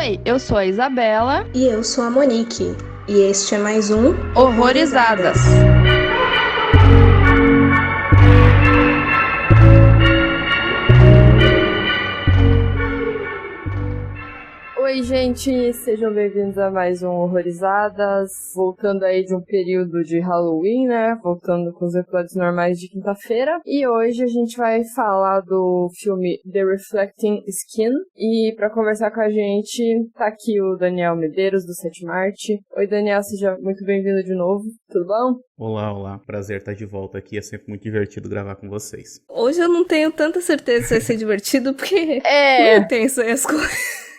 Oi, eu sou a Isabela. E eu sou a Monique. E este é mais um Horrorizadas. Oi, gente, sejam bem-vindos a mais um Horrorizadas, voltando aí de um período de Halloween, né, voltando com os episódios normais de quinta-feira, e hoje a gente vai falar do filme The Reflecting Skin, e pra conversar com a gente, tá aqui o Daniel Medeiros, do 7 Arte. Oi, Daniel, seja muito bem-vindo de novo, tudo bom? Olá, prazer estar de volta aqui, é sempre muito divertido gravar com vocês. Hoje eu não tenho tanta certeza se vai ser divertido, porque não tenso aí as coisas.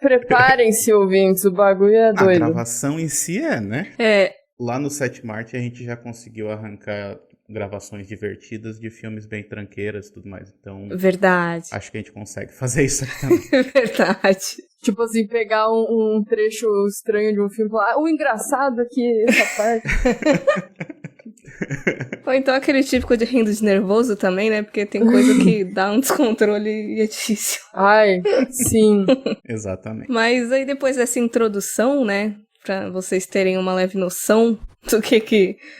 Preparem-se, ouvintes, o bagulho é doido. A gravação em si né? É. Lá no 7 Marte a gente já conseguiu arrancar gravações divertidas de filmes bem tranqueiras e tudo mais. Então, verdade. Acho que a gente consegue fazer isso aqui também. Verdade. Tipo assim, pegar um trecho estranho de um filme e falar, o engraçado aqui, essa parte. Ou então aquele típico de rindo de nervoso também, né? Porque tem coisa que dá um descontrole e é difícil. Ai, sim. Exatamente. Mas aí depois dessa introdução, né? Pra vocês terem uma leve noção do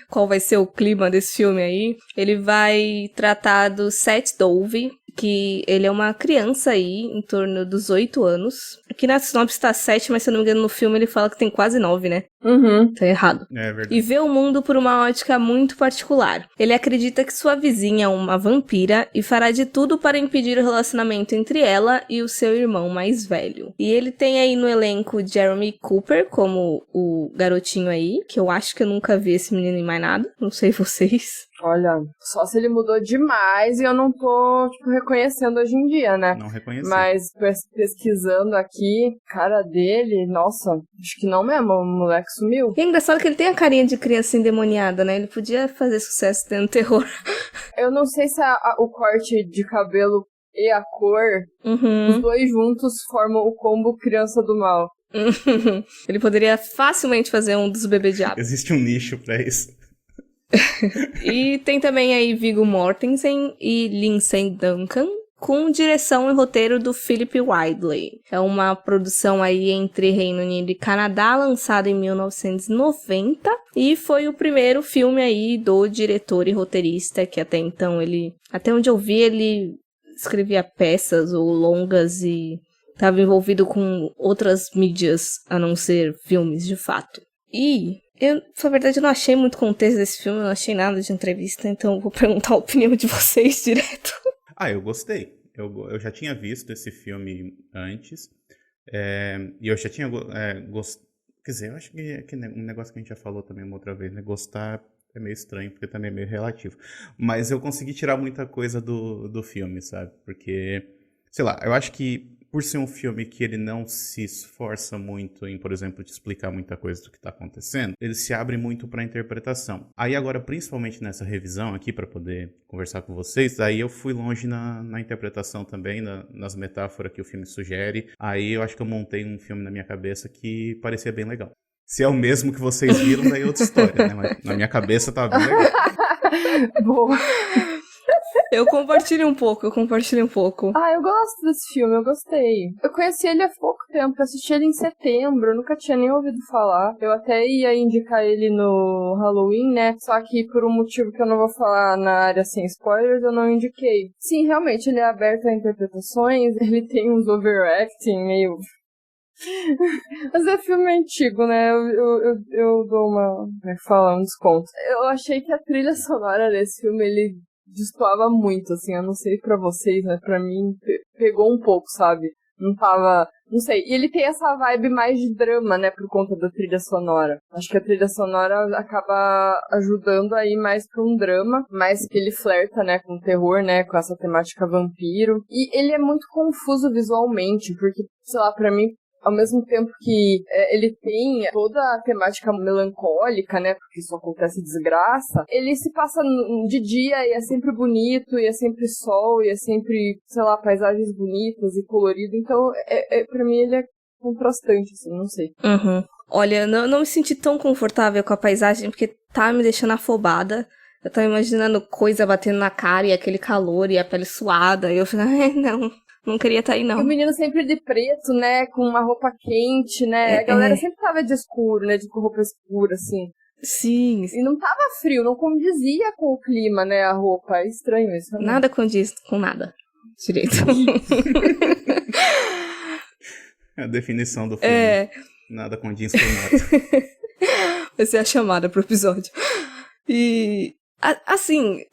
qual vai ser o clima desse filme aí. Ele vai tratar do Seth Dove, que ele é uma criança aí, em torno dos 8 anos. Aqui na sinopse tá 7, mas se eu não me engano no filme ele fala que tem quase 9, né? Uhum. Tá errado. É verdade. E vê o mundo por uma ótica muito particular. Ele acredita que sua vizinha é uma vampira e fará de tudo para impedir o relacionamento entre ela e o seu irmão mais velho. E ele tem aí no elenco Jeremy Cooper como o garotinho aí, que eu acho que eu nunca vi esse menino em mais nada, não sei vocês. Olha, só se ele mudou demais e eu não tô, reconhecendo hoje em dia, né? Não reconheci. Mas pesquisando aqui, cara dele, nossa, acho que não mesmo, o moleque sumiu. E é engraçado que ele tem a carinha de criança endemoniada, né? Ele podia fazer sucesso tendo terror. Eu não sei se o corte de cabelo e a cor, os dois juntos formam o combo criança do mal. Ele poderia facilmente fazer um dos bebês diabo. Existe um nicho pra isso. E tem também aí Viggo Mortensen e Lindsay Duncan, com direção e roteiro do Philip Ridley. É uma produção aí entre Reino Unido e Canadá, lançada em 1990, e foi o primeiro filme aí do diretor e roteirista, que até então até onde eu vi, ele escrevia peças ou longas e estava envolvido com outras mídias a não ser filmes, de fato. E na verdade, eu não achei muito contexto desse filme, eu não achei nada de entrevista, então eu vou perguntar a opinião de vocês direto. Eu gostei. Eu já tinha visto esse filme antes, e eu já tinha gostado. Quer dizer, eu acho que um negócio que a gente já falou também uma outra vez, né? Gostar é meio estranho, porque também é meio relativo. Mas eu consegui tirar muita coisa do filme, sabe? Porque, sei lá, eu acho que por ser um filme que ele não se esforça muito em, por exemplo, te explicar muita coisa do que está acontecendo, ele se abre muito para a interpretação. Aí agora, principalmente nessa revisão aqui, para poder conversar com vocês, aí eu fui longe na interpretação também, nas metáforas que o filme sugere. Aí eu acho que eu montei um filme na minha cabeça que parecia bem legal. Se é o mesmo que vocês viram, daí é outra história, né? Mas na minha cabeça tava bem legal. Boa. Eu compartilho um pouco. Eu gosto desse filme, eu gostei. Eu conheci ele há pouco tempo, eu assisti ele em setembro, eu nunca tinha nem ouvido falar. Eu até ia indicar ele no Halloween, né? Só que por um motivo que eu não vou falar na área sem spoilers, eu não indiquei. Sim, realmente, ele é aberto a interpretações, ele tem uns overacting meio... Mas é filme antigo, né? Eu dou um desconto. Eu achei que a trilha sonora desse filme, ele destoava muito, assim, eu não sei pra vocês, mas pra mim pegou um pouco, sabe? Não sei. E ele tem essa vibe mais de drama, né, por conta da trilha sonora. Acho que a trilha sonora acaba ajudando aí mais pra um drama, mais que ele flerta, né, com terror, né, com essa temática vampiro. E ele é muito confuso visualmente, porque, sei lá, pra mim, ao mesmo tempo que ele tem toda a temática melancólica, né, porque só acontece desgraça, ele se passa de dia e é sempre bonito, e é sempre sol, e é sempre, sei lá, paisagens bonitas e colorido, então, pra mim ele é contrastante, assim, não sei. Olha, não me senti tão confortável com a paisagem, porque tá me deixando afobada. Eu tava imaginando coisa batendo na cara e aquele calor e a pele suada, e eu falei, não, não queria estar aí, E o não. menino sempre de preto, né? Com uma roupa quente, né? A galera sempre tava de escuro, né? Com roupa escura, assim. Sim. E não tava frio, não condizia com o clima, né? A roupa. É estranho isso. Né? Nada condiz com nada. Direito. A definição do filme. Nada condiz com nada. Vai ser a chamada pro episódio. E, assim,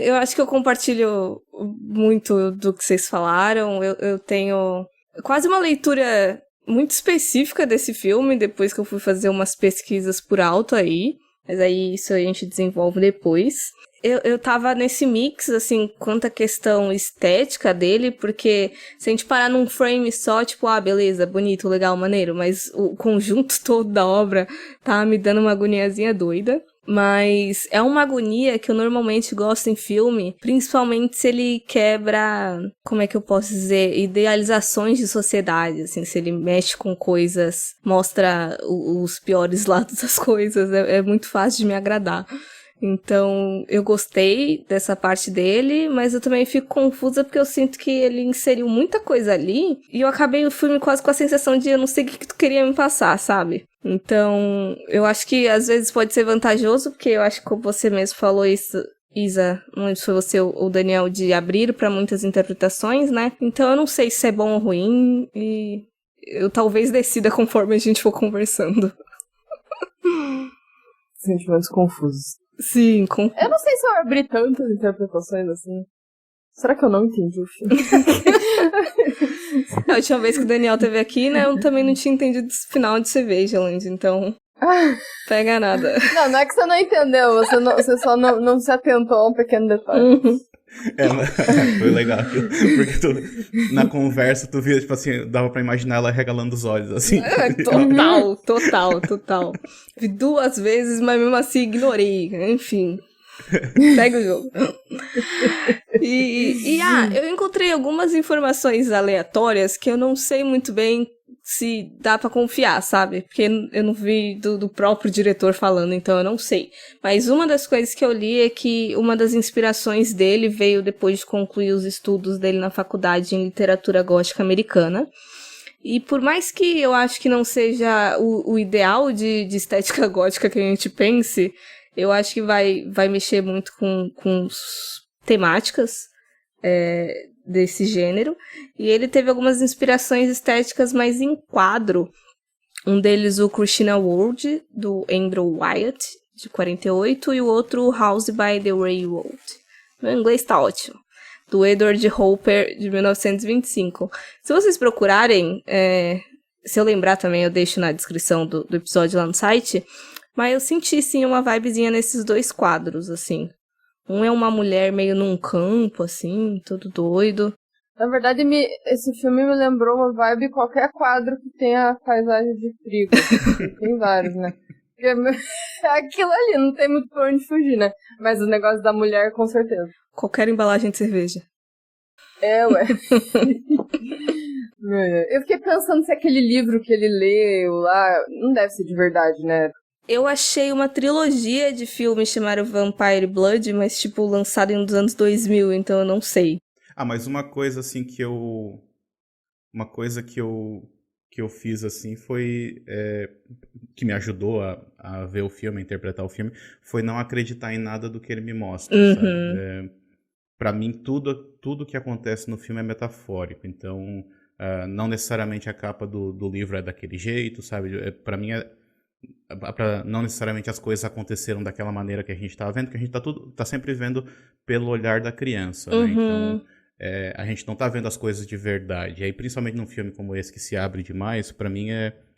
eu acho que eu compartilho muito do que vocês falaram. Eu tenho quase uma leitura muito específica desse filme, depois que eu fui fazer umas pesquisas por alto aí. Mas aí isso a gente desenvolve depois. Eu tava nesse mix, assim, quanto à questão estética dele, porque se a gente parar num frame só, tipo, beleza, bonito, legal, maneiro, mas o conjunto todo da obra tá me dando uma agoniazinha doida. Mas é uma agonia que eu normalmente gosto em filme, principalmente se ele quebra, como é que eu posso dizer, idealizações de sociedade, assim, se ele mexe com coisas, mostra os piores lados das coisas, é muito fácil de me agradar. Então, eu gostei dessa parte dele, mas eu também fico confusa porque eu sinto que ele inseriu muita coisa ali e eu acabei o filme quase com a sensação de eu não sei o que tu queria me passar, sabe? Então, eu acho que às vezes pode ser vantajoso, porque eu acho que como você mesmo falou isso, Isa, não lembro se foi você ou o Daniel, de abrir para muitas interpretações, né? Então eu não sei se é bom ou ruim e eu talvez decida conforme a gente for conversando. Sentimentos confusos. Sim, Eu não sei se eu abri tantas interpretações assim. Será que eu não entendi o filme? A última vez que o Daniel esteve aqui, né, eu também não tinha entendido o final de Surveillance, então pega nada. Não é que você não entendeu, você só não se atentou a um pequeno detalhe. Mas foi legal aquilo, porque na conversa tu via, tipo assim, dava pra imaginar ela regalando os olhos, assim. Total. Vi 2 vezes, mas mesmo assim ignorei, enfim. Segue o jogo. Eu encontrei algumas informações aleatórias que eu não sei muito bem se dá pra confiar, sabe? Porque eu não vi do próprio diretor falando, então eu não sei. Mas uma das coisas que eu li é que uma das inspirações dele veio depois de concluir os estudos dele na faculdade em literatura gótica americana. E por mais que eu acho que não seja o ideal de estética gótica que a gente pense, eu acho que vai mexer muito com temáticas desse gênero. E ele teve algumas inspirações estéticas mais em quadro. Um deles, o Christina World, do Andrew Wyatt, de 48, e o outro, House by the Railroad. Meu inglês tá ótimo. Do Edward Hopper, de 1925. Se vocês procurarem, se eu lembrar também, eu deixo na descrição do episódio lá no site, mas eu senti, sim, uma vibezinha nesses 2 quadros, assim. Um é uma mulher meio num campo, assim, todo doido. Na verdade, esse filme me lembrou uma vibe qualquer quadro que tenha paisagem de trigo. Tem vários, né? É aquilo ali, não tem muito pra onde fugir, né? Mas o negócio da mulher, com certeza. Qualquer embalagem de cerveja. Ué. Eu fiquei pensando se aquele livro que ele leu lá não deve ser de verdade, né? Eu achei uma trilogia de filmes chamada Vampire Blood, mas, tipo, lançado nos anos 2000, então eu não sei. Mas uma coisa, assim, que eu fiz, assim, foi... que me ajudou a ver o filme, a interpretar o filme, foi não acreditar em nada do que ele me mostra, sabe? Pra mim, tudo que acontece no filme é metafórico, então... não necessariamente a capa do livro é daquele jeito, sabe? Pra mim, não necessariamente as coisas aconteceram daquela maneira que a gente tá vendo, que a gente tá sempre vendo pelo olhar da criança, né? Então, a gente não tá vendo as coisas de verdade. E aí, principalmente num filme como esse, que se abre demais, pra mim,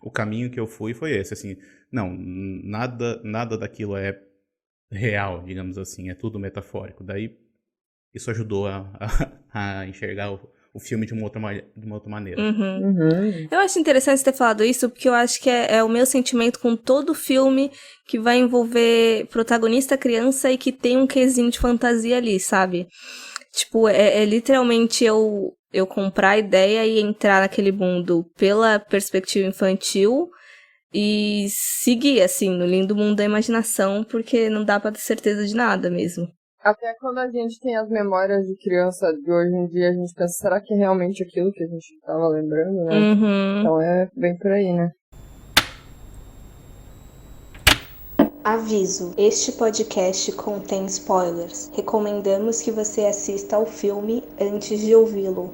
o caminho que eu fui foi esse, assim, não, nada daquilo é real, digamos assim, é tudo metafórico. Daí, isso ajudou a enxergar o filme de uma outra maneira. Eu acho interessante você ter falado isso, porque eu acho que é o meu sentimento com todo filme que vai envolver protagonista criança e que tem um quesinho de fantasia ali, sabe? Tipo, literalmente eu comprar a ideia e entrar naquele mundo pela perspectiva infantil e seguir, assim, no lindo mundo da imaginação, porque não dá pra ter certeza de nada mesmo. Até quando a gente tem as memórias de criança de hoje em dia, a gente pensa, será que é realmente aquilo que a gente tava lembrando, né? Então é bem por aí, né? Aviso: este podcast contém spoilers. Recomendamos que você assista ao filme antes de ouvi-lo.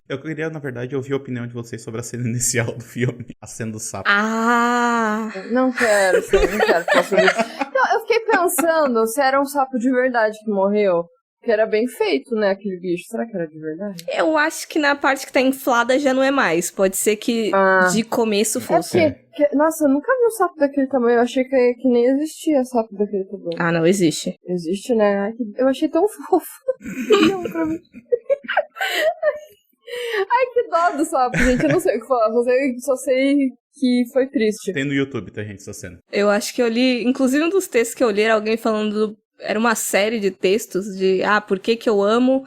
Eu queria, na verdade, ouvir a opinião de vocês sobre a cena inicial do filme, a cena do sapo. Não quero falar sobre isso. Não, eu fiquei pensando se era um sapo de verdade que morreu. Que era bem feito, né, aquele bicho. Será que era de verdade? Eu acho que na parte que tá inflada já não é mais. Pode ser que de começo fosse. Nossa, eu nunca vi um sapo daquele tamanho. Eu achei que nem existia sapo daquele tamanho. Ah, não existe. Existe, né? Ai, eu achei tão fofo. Não, pra mim. Ai, que dó do sapo, gente. Eu não sei o que falar. Só sei que foi triste. Tem no YouTube, tá, gente, essa cena. Eu acho que eu li... Inclusive, um dos textos que eu li era alguém falando... Era uma série de textos de... por que que eu amo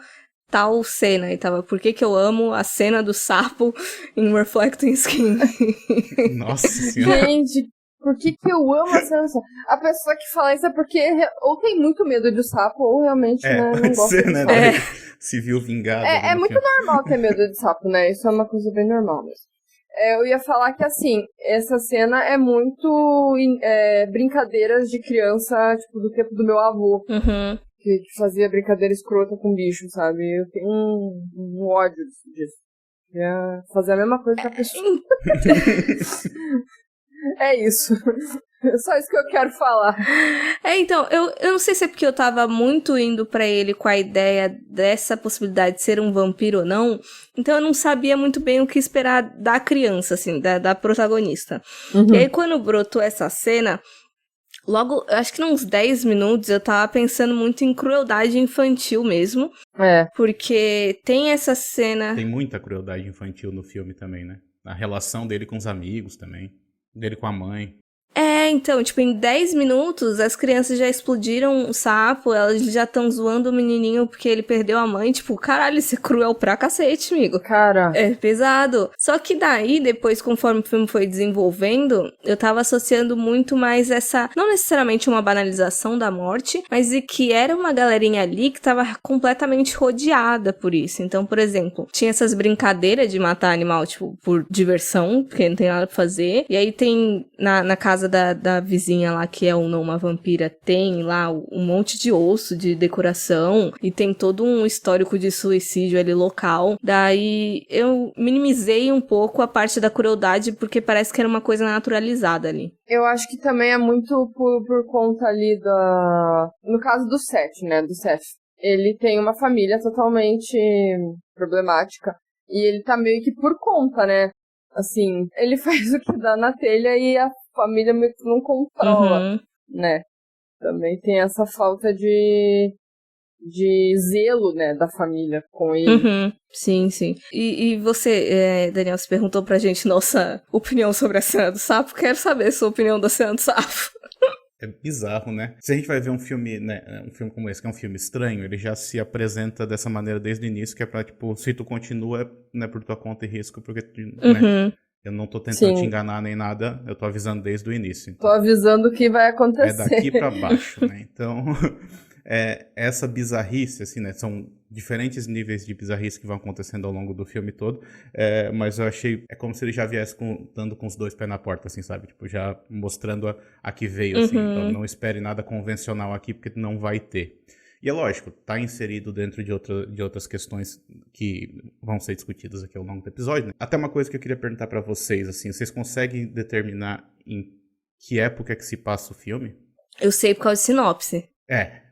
tal cena? E tava... Por que que eu amo a cena do sapo em Reflecting Skin? Nossa senhora. Gente, por que que eu amo a cena do sapo? A pessoa que fala isso é porque ou tem muito medo de sapo ou realmente né, não pode gosta ser, de né? sapo. Se viu vingado. É muito normal ter medo de sapo, né? Isso é uma coisa bem normal mesmo. Eu ia falar que, assim, essa cena é muito brincadeiras de criança, tipo, do tempo do meu avô. Uhum. Que fazia brincadeira escrota com bicho, sabe? Eu tenho um ódio disso. Ia fazer a mesma coisa que a pessoa. É isso. É só isso que eu quero falar. Então, eu não sei se é porque eu tava muito indo pra ele com a ideia dessa possibilidade de ser um vampiro ou não, então eu não sabia muito bem o que esperar da criança, assim, da protagonista. Uhum. E aí, quando brotou essa cena, logo, acho que uns 10 minutos, eu tava pensando muito em crueldade infantil mesmo. Porque tem essa cena... Tem muita crueldade infantil no filme também, né? A relação dele com os amigos também. Dele com a mãe. Então, tipo, em 10 minutos, as crianças já explodiram o sapo, elas já estão zoando o menininho porque ele perdeu a mãe. Tipo, caralho, isso é cruel pra cacete, amigo. Cara. É pesado. Só que daí, depois, conforme o filme foi desenvolvendo, eu tava associando muito mais essa... Não necessariamente uma banalização da morte, mas de que era uma galerinha ali que tava completamente rodeada por isso. Então, por exemplo, tinha essas brincadeiras de matar animal, tipo, por diversão, porque não tem nada pra fazer. E aí tem, na casa da vizinha lá, que é ou não uma vampira, tem lá um monte de osso de decoração e tem todo um histórico de suicídio ali local. Daí eu minimizei um pouco a parte da crueldade porque parece que era uma coisa naturalizada ali. Eu acho que também é muito por conta ali no caso do Seth, né? Do Seth. Ele tem uma família totalmente problemática e ele tá meio que por conta, né? Assim, ele faz o que dá na telha e a família meio que não controla, né? Também tem essa falta de zelo, né, da família com ele. Sim, sim. E você, Daniel, você perguntou pra gente nossa opinião sobre a cena do sapo. Quero saber a sua opinião da cena do sapo. É bizarro, né? Se a gente vai ver um filme, né, um filme como esse, que é um filme estranho, ele já se apresenta dessa maneira desde o início, que é pra, tipo, se tu continua, né, por tua conta e risco, porque, né, eu não tô tentando te enganar nem nada, eu tô avisando desde o início. Então, tô avisando o que vai acontecer. É daqui pra baixo, né? Então, essa bizarrice, assim, né? São diferentes níveis de bizarrice que vão acontecendo ao longo do filme todo, mas eu achei, é como se ele já viesse dando com os dois pés na porta, assim, sabe? Tipo, já mostrando a que veio, assim. Então, não espere nada convencional aqui, porque não vai ter. E é lógico, tá inserido dentro de outras questões que vão ser discutidas aqui ao longo do episódio, né? Até uma coisa que eu queria perguntar pra vocês, assim, vocês conseguem determinar em que época que se passa o filme? Eu sei por causa de sinopse.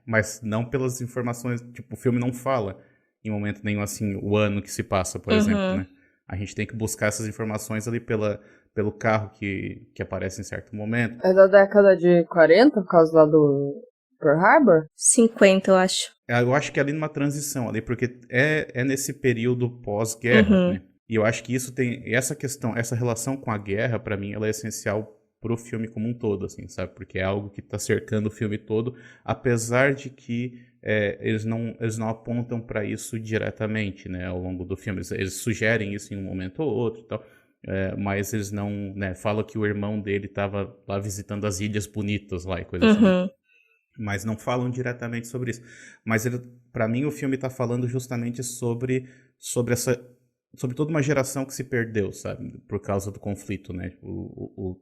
Mas não pelas informações, tipo, o filme não fala em momento nenhum, assim, o ano que se passa, por exemplo, né? A gente tem que buscar essas informações ali pelo carro que aparece em certo momento. É da década de 40, por causa lá do Pearl Harbor? 50, eu acho. Eu acho que é ali numa transição ali, porque é nesse período pós-guerra, né? E eu acho que isso tem, essa questão, essa relação com a guerra, pra mim, ela é essencial pro filme como um todo, assim, sabe? Porque é algo que tá cercando o filme todo, apesar de que eles não apontam pra isso diretamente, né, ao longo do filme. Eles sugerem isso em um momento ou outro e tal, mas eles não, né, falam que o irmão dele tava lá visitando as Ilhas Bonitas lá e coisa assim. mas não falam diretamente sobre isso. Mas para mim o filme está falando justamente sobre sobre toda uma geração que se perdeu, sabe, por causa do conflito, né?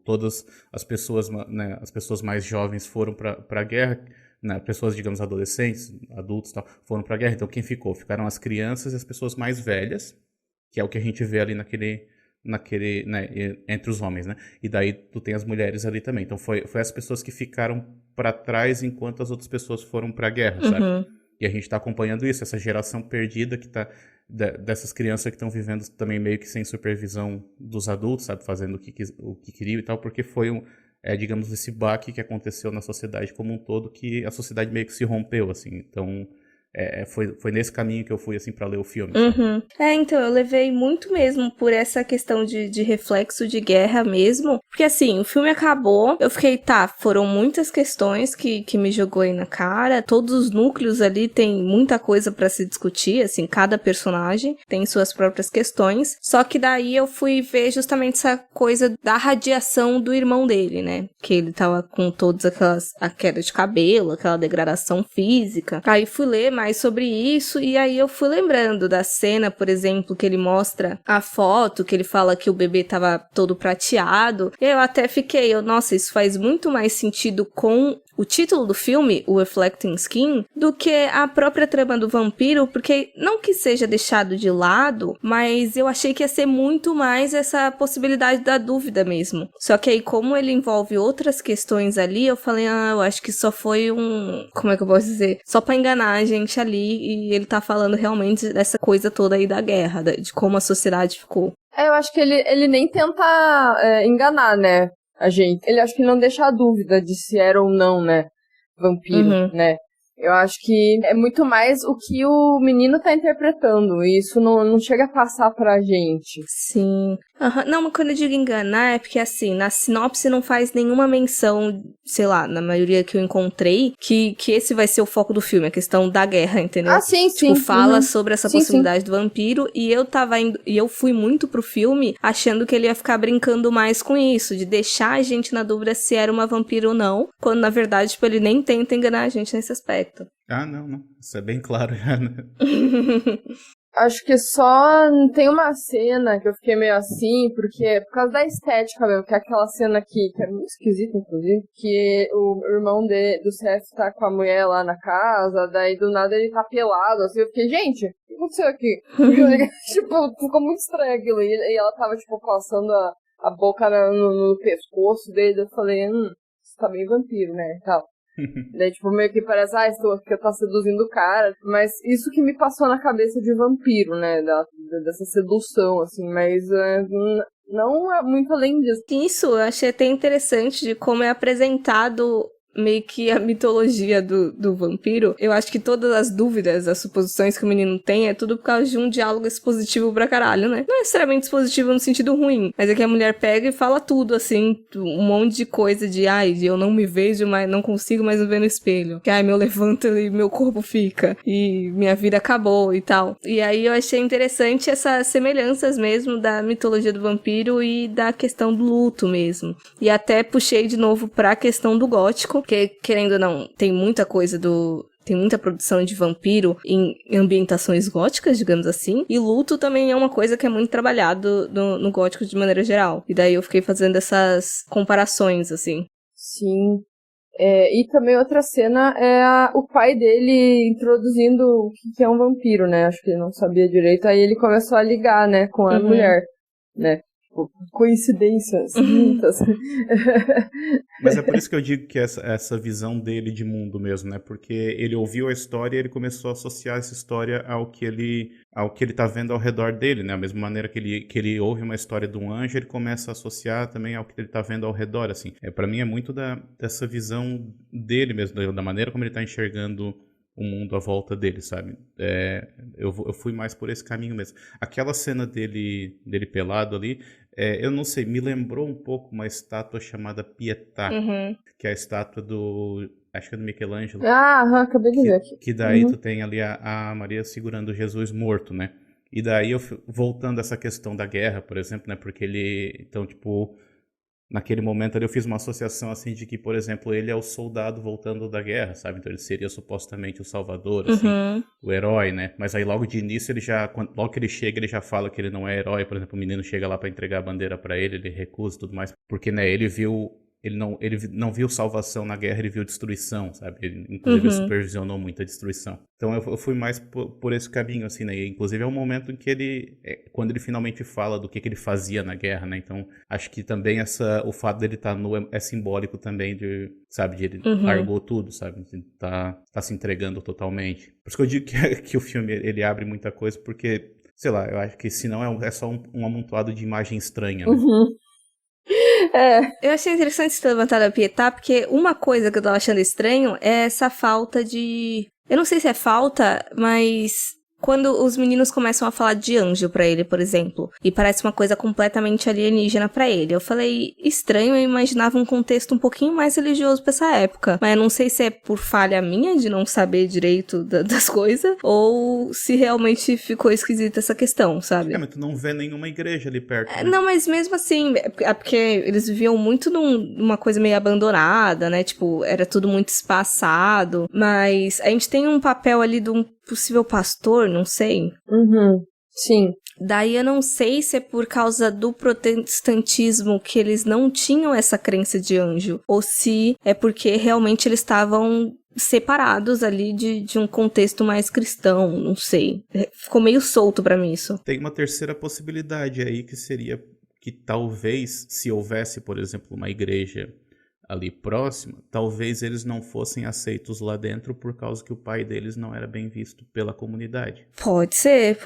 Todas as pessoas, né, as pessoas mais jovens foram para a guerra, né? Pessoas, digamos, adolescentes, adultos, tal, foram para a guerra. Então quem ficou? Ficaram as crianças e as pessoas mais velhas, que é o que a gente vê ali naquele, né, entre os homens, né? E daí tu tem as mulheres ali também. Então foi as pessoas que ficaram para trás enquanto as outras pessoas foram para a guerra, sabe? Uhum. E a gente está acompanhando isso, essa geração perdida que tá dessas crianças que estão vivendo também meio que sem supervisão dos adultos, sabe, fazendo o que queriam e tal, porque foi digamos, esse baque que aconteceu na sociedade como um todo, que a sociedade meio que se rompeu, assim. Então foi nesse caminho que eu fui, assim, para ler o filme, sabe? Uhum. Então, eu levei muito mesmo por essa questão de reflexo de guerra mesmo. Porque, assim, o filme acabou, eu fiquei, tá, foram muitas questões que me jogou aí na cara. Todos os núcleos ali tem muita coisa pra se discutir, assim, cada personagem tem suas próprias questões. Só que daí eu fui ver justamente essa coisa da radiação do irmão dele, né? Que ele tava com todas a queda de cabelo, aquela degradação física. Aí fui ler mais sobre isso, e aí eu fui lembrando da cena, por exemplo, que ele mostra a foto, que ele fala que o bebê tava todo prateado, e eu até fiquei, nossa, isso faz muito mais sentido com o título do filme, o Reflecting Skin, do que a própria trama do vampiro, porque não que seja deixado de lado, mas eu achei que ia ser muito mais essa possibilidade da dúvida mesmo. Só que aí, como ele envolve outras questões ali, eu falei, eu acho que só foi como é que eu posso dizer? Só pra enganar a gente ali, e ele tá falando realmente dessa coisa toda aí da guerra, de como a sociedade ficou. Eu acho que ele nem tenta enganar, né, a gente. Ele acho que não deixa a dúvida de se era ou não, né, vampiro, né. Eu acho que é muito mais o que o menino tá interpretando, e isso não chega a passar pra gente. Sim. Não, mas quando eu digo enganar é porque, assim, na sinopse não faz nenhuma menção, sei lá, na maioria que eu encontrei, que esse vai ser o foco do filme, a questão da guerra, entendeu? Ah, sim, tipo, sim. fala sobre essa Sim, possibilidade do vampiro, e eu fui muito pro filme achando que ele ia ficar brincando mais com isso, de deixar a gente na dúvida se era uma vampira ou não, quando na verdade, tipo, ele nem tenta enganar a gente nesse aspecto. Ah, não. Isso é bem claro já, né? Acho que só tem uma cena que eu fiquei meio assim, porque é por causa da estética mesmo, que é aquela cena que é muito esquisita, inclusive, que o irmão do Seth tá com a mulher lá na casa, daí do nada ele tá pelado, assim, eu fiquei, gente, o que aconteceu aqui? Tipo, ficou muito estranho aquilo, e ela tava, tipo, passando a boca no pescoço dele, eu falei, você tá meio vampiro, né, e tal. Daí, tipo, meio que parece, que eu tá seduzindo o cara. Mas isso que me passou na cabeça de vampiro, né? Dessa sedução, assim. Mas não é muito além disso. Isso, eu achei até interessante de como é apresentado meio que a mitologia do vampiro. Eu acho que todas as dúvidas, as suposições que o menino tem é tudo por causa de um diálogo expositivo pra caralho, né? Não é necessariamente expositivo no sentido ruim, mas é que a mulher pega e fala tudo, assim, um monte de coisa de, eu não me vejo, mas não consigo mais me ver no espelho. Que, meu levanto e meu corpo fica. E minha vida acabou e tal. E aí eu achei interessante essas semelhanças mesmo da mitologia do vampiro e da questão do luto mesmo. E até puxei de novo pra questão do gótico, porque, querendo ou não, tem muita coisa tem muita produção de vampiro em ambientações góticas, digamos assim. E luto também é uma coisa que é muito trabalhado no gótico de maneira geral. E daí eu fiquei fazendo essas comparações, assim. Sim. E também outra cena é o pai dele introduzindo o que é um vampiro, né? Acho que ele não sabia direito. Aí ele começou a ligar, né, com a mulher, né? Coincidências muitas. Mas é por isso que eu digo que essa visão dele de mundo mesmo, né? Porque ele ouviu a história e ele começou a associar essa história ao que ele tá vendo ao redor dele, né? Da mesma maneira que ele ouve uma história de um anjo, ele começa a associar também ao que ele tá vendo ao redor, assim. Para mim é muito dessa visão dele mesmo, da maneira como ele tá enxergando o mundo à volta dele, sabe? Eu fui mais por esse caminho mesmo. Aquela cena dele pelado ali, eu não sei, me lembrou um pouco uma estátua chamada Pietà, que é a estátua acho que é do Michelangelo. Acabei de ver aqui. Que daí tu tem ali a Maria segurando Jesus morto, né? E daí, voltando a essa questão da guerra, por exemplo, né? Porque então, tipo, naquele momento ali eu fiz uma associação assim de que, por exemplo, ele é o soldado voltando da guerra, sabe? Então ele seria supostamente o salvador, assim, o herói, né? Mas aí logo de início logo que ele chega, ele já fala que ele não é herói. Por exemplo, o menino chega lá pra entregar a bandeira pra ele recusa e tudo mais, porque, né, ele não viu salvação na guerra, ele viu destruição, sabe? Inclusive, ele supervisionou muita destruição. Então, eu fui mais por esse caminho, assim, né? E, inclusive, é o momento em que quando ele finalmente fala do que ele fazia na guerra, né? Então, acho que também o fato dele estar nu é simbólico também de, sabe? De ele largou tudo, sabe? Tá se entregando totalmente. Por isso que eu digo que o filme, ele abre muita coisa, porque, sei lá, eu acho que senão é só um amontoado de imagem estranha, né? Eu achei interessante você ter levantado a Pietá, porque uma coisa que eu tava achando estranho é essa falta de... Eu não sei se é falta, mas... Quando os meninos começam a falar de anjo pra ele, por exemplo, e parece uma coisa completamente alienígena pra ele, eu falei, estranho, eu imaginava um contexto um pouquinho mais religioso pra essa época, mas eu não sei se é por falha minha de não saber direito das coisas, ou se realmente ficou esquisita essa questão, sabe? Mas tu não vê nenhuma igreja ali perto, né? Não, mas mesmo assim, é porque eles viviam muito numa coisa meio abandonada, né? Tipo, era tudo muito espaçado. Mas a gente tem um papel ali de um possível pastor, não sei. Sim. Daí eu não sei se é por causa do protestantismo que eles não tinham essa crença de anjo, ou se é porque realmente eles estavam separados ali de um contexto mais cristão, não sei. Ficou meio solto pra mim isso. Tem uma terceira possibilidade aí, que seria que talvez, se houvesse, por exemplo, uma igreja ali próxima, talvez eles não fossem aceitos lá dentro por causa que o pai deles não era bem visto pela comunidade. Pode ser.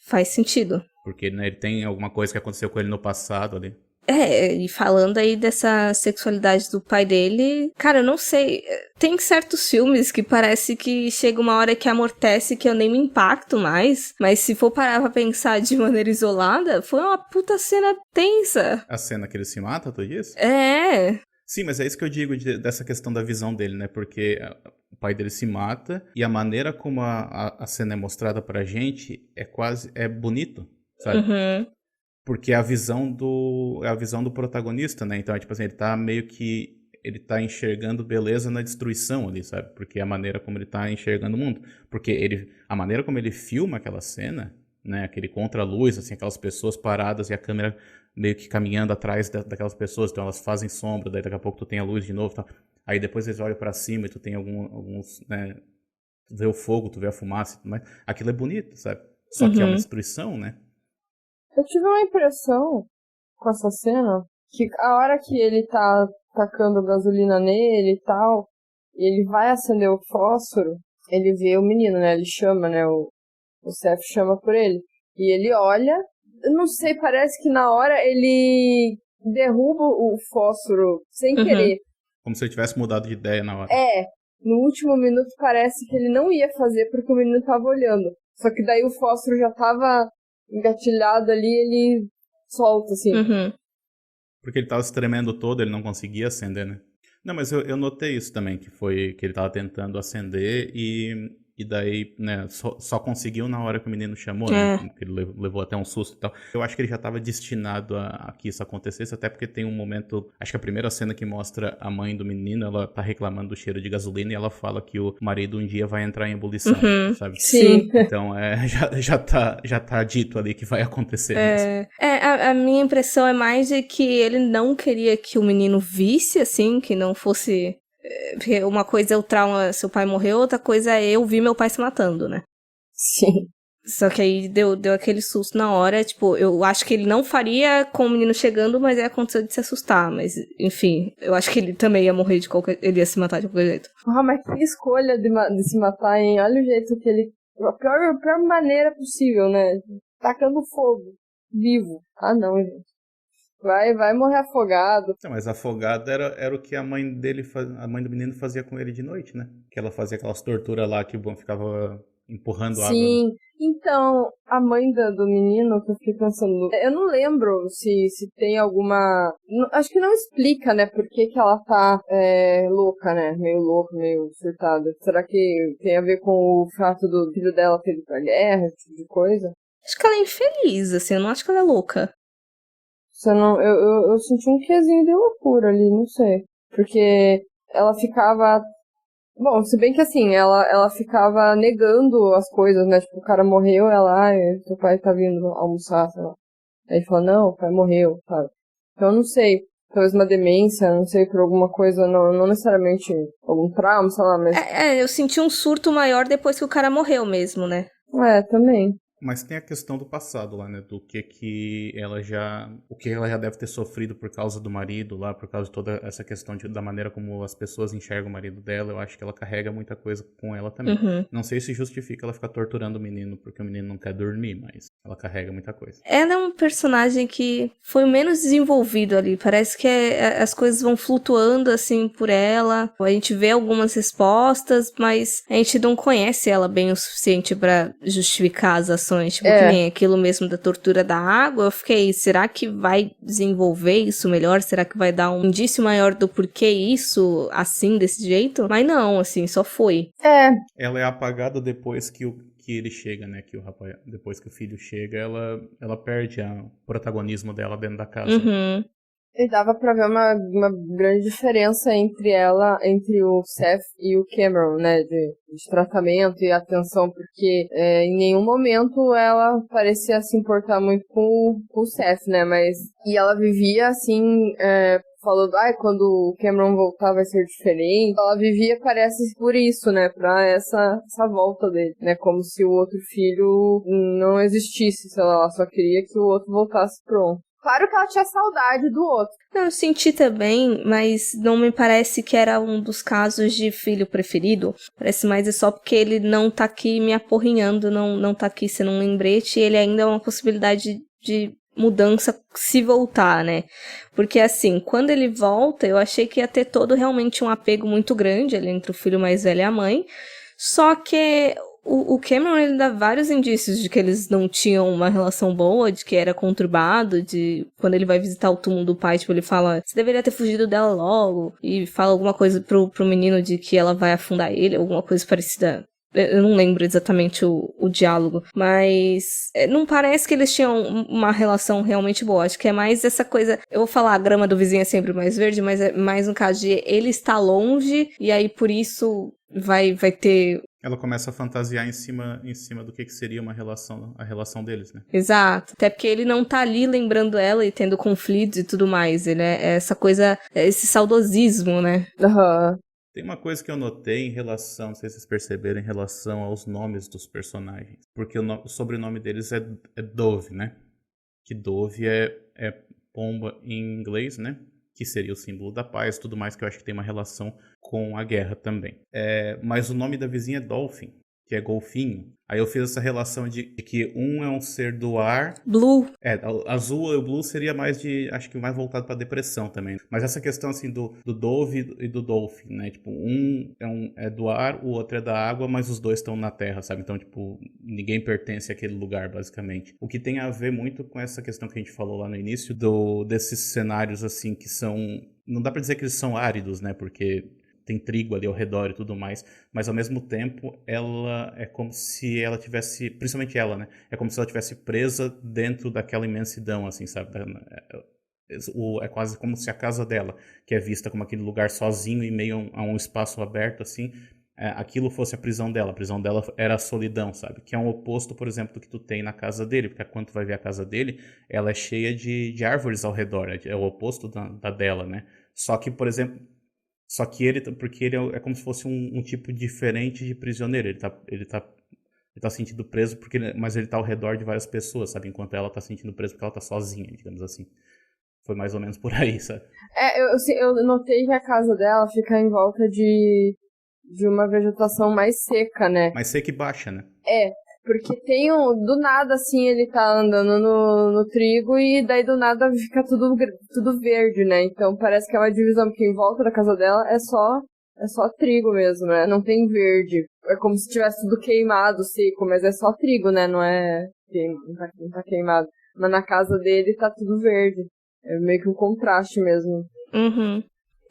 Faz sentido. Porque, né, ele tem alguma coisa que aconteceu com ele no passado ali. E falando aí dessa sexualidade do pai dele, cara, eu não sei. Tem certos filmes que parece que chega uma hora que amortece que eu nem me impacto mais. Mas se for parar pra pensar de maneira isolada, foi uma puta cena tensa. A cena que ele se mata, tu disse? Sim, mas é isso que eu digo dessa questão da visão dele, né? Porque o pai dele se mata e a maneira como a cena é mostrada pra gente é bonito, sabe? Porque é a visão do protagonista, né? Então, tipo assim, ele tá enxergando beleza na destruição ali, sabe? Porque é a maneira como ele tá enxergando o mundo. Porque a maneira como ele filma aquela cena, né? Aquele contra-luz, assim, aquelas pessoas paradas e a câmera meio que caminhando atrás daquelas pessoas, então elas fazem sombra, daí daqui a pouco tu tem a luz de novo, tá? Aí depois eles olham pra cima e tu tem alguns, né? Tu vê o fogo, tu vê a fumaça, mas aquilo é bonito, sabe? Só que é uma destruição, né? Eu tive uma impressão com essa cena que a hora que ele tá tacando gasolina nele e tal, e ele vai acender o fósforo, ele vê o menino, né? Ele chama, né? O Seth chama por ele. E ele olha, eu não sei, parece que na hora ele derruba o fósforo sem querer. Como se ele tivesse mudado de ideia na hora. No último minuto parece que ele não ia fazer porque o menino tava olhando. Só que daí o fósforo já tava engatilhado ali, ele solta, assim. Porque ele tava se tremendo todo, ele não conseguia acender, né? Não, mas eu notei isso também, que ele tava tentando acender e daí, né, só conseguiu na hora que o menino chamou, né? Porque ele levou até um susto e tal. Eu acho que ele já tava destinado a que isso acontecesse, até porque tem um momento, acho que a primeira cena que mostra a mãe do menino, ela tá reclamando do cheiro de gasolina e ela fala que o marido um dia vai entrar em ebulição, sabe? Sim. Então, já tá dito ali que vai acontecer mesmo. A minha impressão é mais de que ele não queria que o menino visse, assim, que não fosse... Porque uma coisa é o trauma, seu pai morreu, outra coisa é eu vi meu pai se matando, né? Sim. Só que aí deu aquele susto na hora, tipo, eu acho que ele não faria com o menino chegando, mas aí aconteceu de se assustar, mas, enfim, eu acho que ele também ia morrer ele ia se matar de qualquer jeito. Mas que escolha de se matar, hein? Olha o jeito que ele... A pior maneira possível, né? Tacando fogo. Vivo. Ah, não, gente. Vai morrer afogado. Não, mas afogado era o que a mãe do menino fazia com ele de noite, né? Que ela fazia aquelas torturas lá que o bom ficava empurrando água. Sim, então, a mãe do menino, que eu fiquei pensando, eu não lembro se tem alguma... Acho que não explica, né, por que ela tá louca, né, meio louca, meio surtada. Será que tem a ver com o fato do filho dela ter ido pra guerra, esse tipo de coisa? Acho que ela é infeliz, assim, eu não acho que ela é louca. Você não, eu senti um quezinho de loucura ali, não sei. Porque ela ficava... Bom, se bem que assim, ela ficava negando as coisas, né? Tipo, o cara morreu, ela, seu pai tá vindo almoçar, sei lá. Aí ele falou, não, o pai morreu, sabe? Então eu não sei, talvez uma demência, não sei, por alguma coisa, não necessariamente algum trauma, sei lá, mas... Eu senti um surto maior depois que o cara morreu mesmo, né? Também. Mas tem a questão do passado lá, né? Do que ela já... O que ela já deve ter sofrido por causa do marido lá, por causa de toda essa questão da maneira como as pessoas enxergam o marido dela. Eu acho que ela carrega muita coisa com ela também. Uhum. Não sei se justifica ela ficar torturando o menino porque o menino não quer dormir, mas ela carrega muita coisa. Ela é um personagem que foi o menos desenvolvido ali. Parece que as coisas vão flutuando assim por ela. A gente vê algumas respostas, mas a gente não conhece ela bem o suficiente pra justificar as ações. Tipo, que nem aquilo mesmo da tortura da água. Eu fiquei, será que vai desenvolver isso melhor? Será que vai dar um indício maior do porquê isso assim, desse jeito? Mas não, assim, só foi. Ela é apagada depois que ele chega, né? Que o rapaz, depois que o filho chega, ela perde o protagonismo dela dentro da casa. Uhum. E dava pra ver uma grande diferença entre o Seth e o Cameron, né, de tratamento e atenção, porque em nenhum momento ela parecia se importar muito com o Seth, né, e ela vivia assim, falando, quando o Cameron voltar vai ser diferente. Ela vivia, parece, por isso, né, pra essa volta dele, né, como se o outro filho não existisse, sei lá, ela só queria que o outro voltasse pronto. Claro que ela tinha saudade do outro. Eu senti também, mas não me parece que era um dos casos de filho preferido. Parece mais só porque ele não tá aqui me aporrinhando, não tá aqui sendo um lembrete, e ele ainda é uma possibilidade de mudança se voltar, né? Porque assim, quando ele volta, eu achei que ia ter todo realmente um apego muito grande ali entre o filho mais velho e a mãe. Só que o Cameron, ele dá vários indícios de que eles não tinham uma relação boa, de que era conturbado, de quando ele vai visitar o túmulo do pai, tipo, ele fala, você deveria ter fugido dela logo, e fala alguma coisa pro menino de que ela vai afundar ele, alguma coisa parecida. Eu não lembro exatamente o diálogo, mas não parece que eles tinham uma relação realmente boa. Acho que é mais essa coisa, eu vou falar, a grama do vizinho é sempre mais verde, mas é mais no caso de ele estar longe, e aí por isso vai ter... Ela começa a fantasiar em cima do que seria a relação deles, né? Exato. Até porque ele não tá ali lembrando ela e tendo conflitos e tudo mais. Ele é essa coisa, esse saudosismo, né? Aham. Tem uma coisa que eu notei em relação, não sei se vocês perceberam, em relação aos nomes dos personagens. Porque o sobrenome deles é Dove, né? Que Dove é pomba em inglês, né? Que seria o símbolo da paz, tudo mais, que eu acho que tem uma relação com a guerra também. Mas o nome da vizinha é Dolphin, que é golfinho. Aí eu fiz essa relação de que um é um ser do ar. Blue. Azul e o blue seria mais acho que mais voltado pra depressão também. Mas essa questão assim do Dove e do Dolphin, né? Tipo, um é do ar, o outro é da água, mas os dois estão na terra, sabe? Então, tipo, ninguém pertence àquele lugar, basicamente. O que tem a ver muito com essa questão que a gente falou lá no início, desses cenários assim que são... Não dá pra dizer que eles são áridos, né? Porque tem trigo ali ao redor e tudo mais, mas ao mesmo tempo ela é como se ela tivesse, principalmente ela, né? É como se ela tivesse presa dentro daquela imensidão, assim, sabe? É quase como se a casa dela, que é vista como aquele lugar sozinho em meio a um espaço aberto, assim, aquilo fosse a prisão dela. A prisão dela era a solidão, sabe? Que é um oposto, por exemplo, do que tu tem na casa dele, porque quando tu vai ver a casa dele, ela é cheia de árvores ao redor, é o oposto da dela, né? Só que, por exemplo, porque ele é como se fosse um tipo diferente de prisioneiro. Ele tá sentindo preso mas ele tá ao redor de várias pessoas, sabe? Enquanto ela tá sentindo preso porque ela tá sozinha, digamos assim. Foi mais ou menos por aí, sabe? Eu notei que a casa dela fica em volta de uma vegetação mais seca, né? Mais seca e baixa, né? Porque do nada, assim, ele tá andando no trigo e daí do nada fica tudo verde, né? Então parece que é uma divisão, porque em volta da casa dela é só trigo mesmo, né? Não tem verde. É como se tivesse tudo queimado, seco, mas é só trigo, né? Não tá queimado. Mas na casa dele tá tudo verde. É meio que um contraste mesmo. Uhum.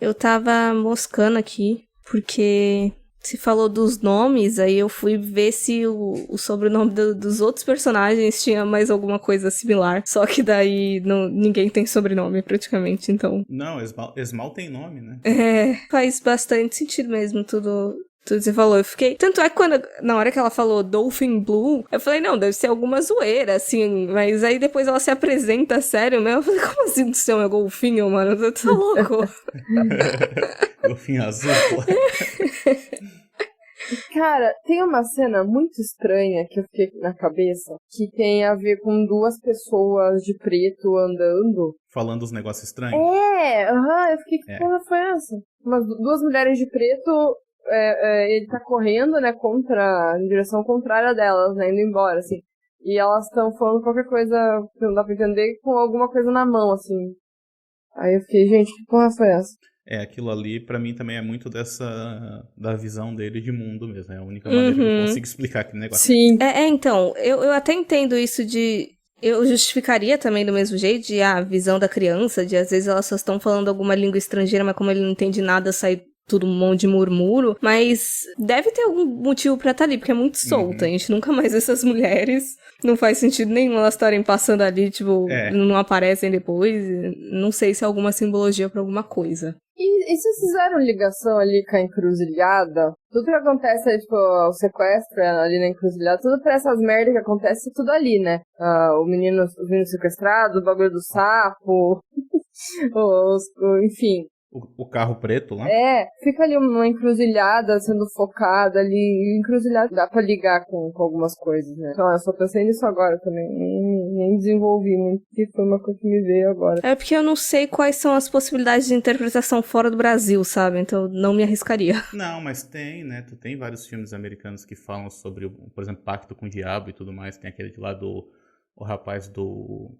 Eu tava moscando aqui, porque Se falou dos nomes, aí eu fui ver se o sobrenome dos outros personagens tinha mais alguma coisa similar. Só que daí ninguém tem sobrenome, praticamente, então... Não, Esmal tem nome, né? Faz bastante sentido mesmo, tudo que você falou. Eu fiquei... Tanto é que na hora que ela falou Dolphin Blue, eu falei, não, deve ser alguma zoeira, assim. Mas aí depois ela se apresenta sério mesmo. Eu falei, como assim do céu é golfinho, mano? Você tá louco? Golfinho azul, pô. Cara, tem uma cena muito estranha que eu fiquei na cabeça, que tem a ver com duas pessoas de preto andando. Falando os negócios estranhos? Eu fiquei, que porra foi essa? Duas mulheres de preto, ele tá correndo, né, em direção contrária delas, né, indo embora, assim. E elas estão falando qualquer coisa que não dá pra entender, com alguma coisa na mão, assim. Aí eu fiquei, gente, que porra foi essa? Aquilo ali, pra mim, também é muito da visão dele de mundo mesmo. É a única maneira que eu consigo explicar aquele negócio. Sim. Então, eu até entendo isso de... Eu justificaria também do mesmo jeito, de a visão da criança, de às vezes elas só estão falando alguma língua estrangeira, mas como ele não entende nada, sai tudo um monte de murmúrio. Mas deve ter algum motivo pra estar ali, porque é muito solta. A gente nunca mais vê essas mulheres. Não faz sentido nenhum elas estarem passando ali, tipo, não aparecem depois. Não sei se é alguma simbologia pra alguma coisa. E vocês fizeram ligação ali com a encruzilhada? Tudo que acontece aí, tipo, o sequestro ali na encruzilhada, tudo pra essas merdas que acontecem, tudo ali, né? Os meninos sequestrados, o bagulho do sapo, enfim. O carro preto lá? Fica ali uma encruzilhada sendo focada ali. Encruzilhada dá pra ligar com algumas coisas, né? Então, eu só pensei nisso agora também. Nem desenvolvi muito, que foi uma coisa que me veio agora. É porque eu não sei quais são as possibilidades de interpretação fora do Brasil, sabe? Então, não me arriscaria. Não, mas tem, né? Tu tem vários filmes americanos que falam sobre, por exemplo, Pacto com o Diabo e tudo mais. Tem aquele de lá o rapaz do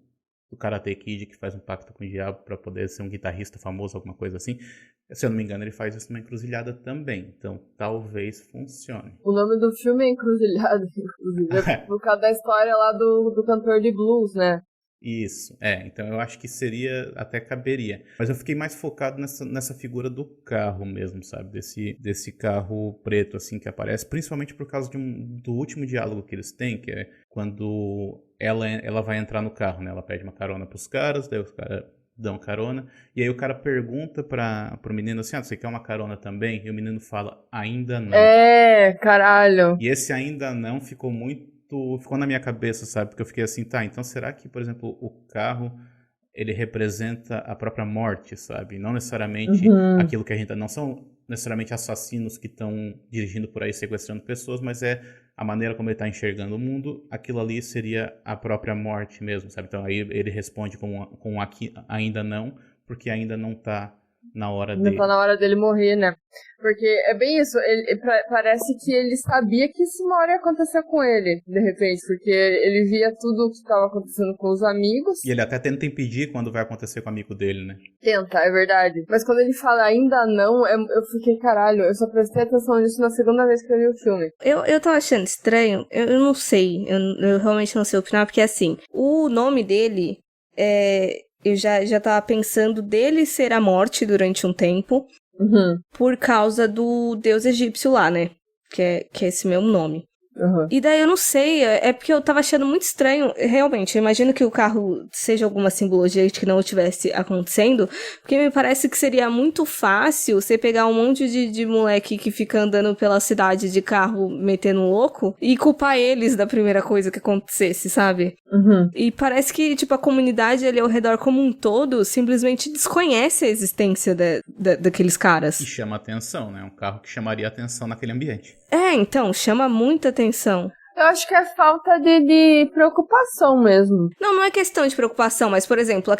Karate Kid, que faz um pacto com o diabo pra poder ser um guitarrista famoso, alguma coisa assim. Se eu não me engano, ele faz isso numa encruzilhada também. Então, talvez funcione. O nome do filme é Encruzilhada, inclusive. Por causa da história lá do cantor de blues, né? Isso, então eu acho que até caberia. Mas eu fiquei mais focado nessa figura do carro mesmo, sabe? Desse carro preto, assim, que aparece, principalmente por causa do último diálogo que eles têm, que é quando ela vai entrar no carro, né? Ela pede uma carona pros caras, daí os caras dão carona, e aí o cara pergunta pro menino assim, você quer uma carona também? E o menino fala, ainda não. Caralho. E esse ainda não ficou na minha cabeça, sabe? Porque eu fiquei assim, então será que, por exemplo, o carro, ele representa a própria morte, sabe? Não necessariamente aquilo que a gente... Não são necessariamente assassinos que estão dirigindo por aí, sequestrando pessoas, mas é a maneira como ele está enxergando o mundo. Aquilo ali seria a própria morte mesmo, sabe? Então aí ele responde com aqui, ainda não, porque ainda não está na hora dele. Não tá na hora dele morrer, né? Porque é bem isso, parece que ele sabia que isso uma hora ia acontecer com ele, de repente, porque ele via tudo o que estava acontecendo com os amigos. E ele até tenta impedir quando vai acontecer com o amigo dele, né? Tenta, é verdade. Mas quando ele fala ainda não, eu fiquei, caralho, eu só prestei atenção nisso na segunda vez que eu vi o filme. Eu tava achando estranho, eu não sei, eu realmente não sei opinar, porque assim, o nome dele eu já tava pensando dele ser a morte durante um tempo, por causa do deus egípcio lá, né? Que é esse mesmo nome. E daí eu não sei, é porque eu tava achando muito estranho, realmente, eu imagino que o carro seja alguma simbologia de que não estivesse acontecendo, porque me parece que seria muito fácil você pegar um monte de moleque que fica andando pela cidade de carro metendo louco e culpar eles da primeira coisa que acontecesse, sabe? E parece que, tipo, a comunidade ali ao redor como um todo simplesmente desconhece a existência daqueles caras. E chama atenção, né? Um carro que chamaria atenção naquele ambiente. Então, chama muita atenção. Eu acho que é falta de preocupação mesmo. Não é questão de preocupação, mas, por exemplo,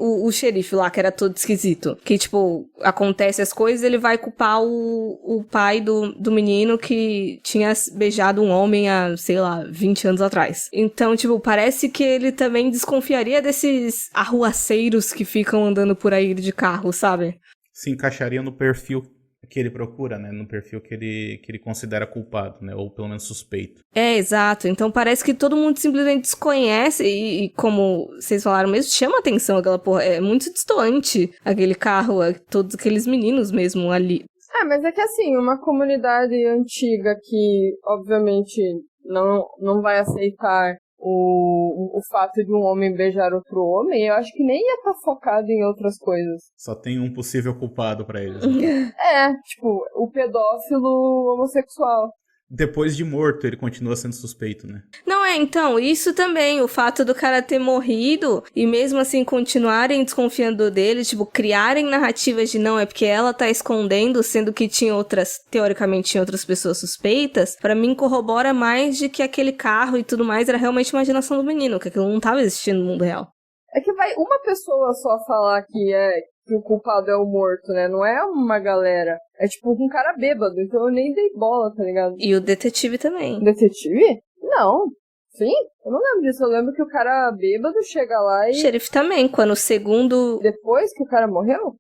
o xerife lá, que era todo esquisito, que, tipo, acontece as coisas, ele vai culpar o pai do menino que tinha beijado um homem há, sei lá, 20 anos atrás. Então, tipo, parece que ele também desconfiaria desses arruaceiros que ficam andando por aí de carro, sabe? Se encaixaria no perfil que ele procura, né? No perfil que ele considera culpado, né? Ou pelo menos suspeito. Exato. Então parece que todo mundo simplesmente desconhece e como vocês falaram mesmo, chama atenção aquela porra. É muito distoante aquele carro, todos aqueles meninos mesmo ali. Mas é que assim, uma comunidade antiga que, obviamente, não vai aceitar o fato de um homem beijar outro homem, eu acho que nem ia estar focado em outras coisas. Só tem um possível culpado pra eles. Então. Tipo, o pedófilo homossexual. Depois de morto, ele continua sendo suspeito, né? Não, então, isso também, o fato do cara ter morrido e mesmo assim continuarem desconfiando dele, tipo, criarem narrativas de não, é porque ela tá escondendo, sendo que teoricamente tinha outras pessoas suspeitas, pra mim corrobora mais de que aquele carro e tudo mais era realmente imaginação do menino, que aquilo não tava existindo no mundo real. É que vai uma pessoa só falar que o culpado é o morto, né? Não é uma galera. É tipo um cara bêbado, então eu nem dei bola, tá ligado? E o detetive também. Detetive? Não. Sim? Eu não lembro disso. Eu lembro que o cara bêbado chega lá e... O xerife também, quando o segundo... Depois que o cara morreu?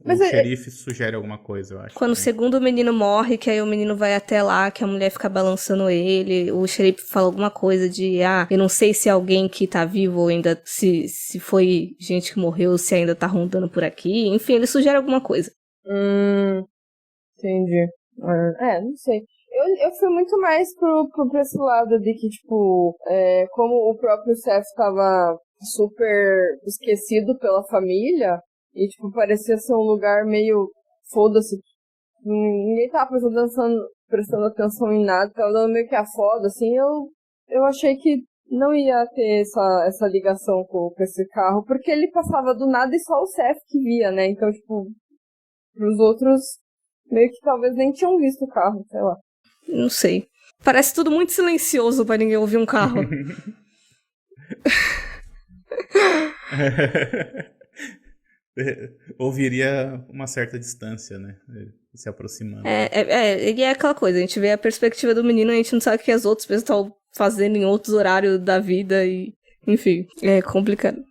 O xerife sugere alguma coisa, eu acho. Quando o segundo menino morre, que aí o menino vai até lá, que a mulher fica balançando ele, o xerife fala alguma coisa de, eu não sei se é alguém que tá vivo ou ainda, se foi gente que morreu, se ainda tá rondando por aqui, enfim, ele sugere alguma coisa. Entendi. Não sei. Eu fui muito mais pra esse lado de que, tipo, como o próprio Seth tava super esquecido pela família, e, tipo, parecia ser um lugar meio foda-se. Ninguém tava prestando atenção em nada, tava dando meio que a foda, assim, eu achei que não ia ter essa ligação com esse carro, porque ele passava do nada e só o Seth que via, né? Então, tipo, pros outros, meio que talvez nem tinham visto o carro, sei lá. Não sei. Parece tudo muito silencioso pra ninguém ouvir um carro. Ouviria uma certa distância, né? Se aproximando. E é aquela coisa, a gente vê a perspectiva do menino, a gente não sabe o que as outras pessoas estão fazendo em outros horários da vida e... Enfim, é complicado.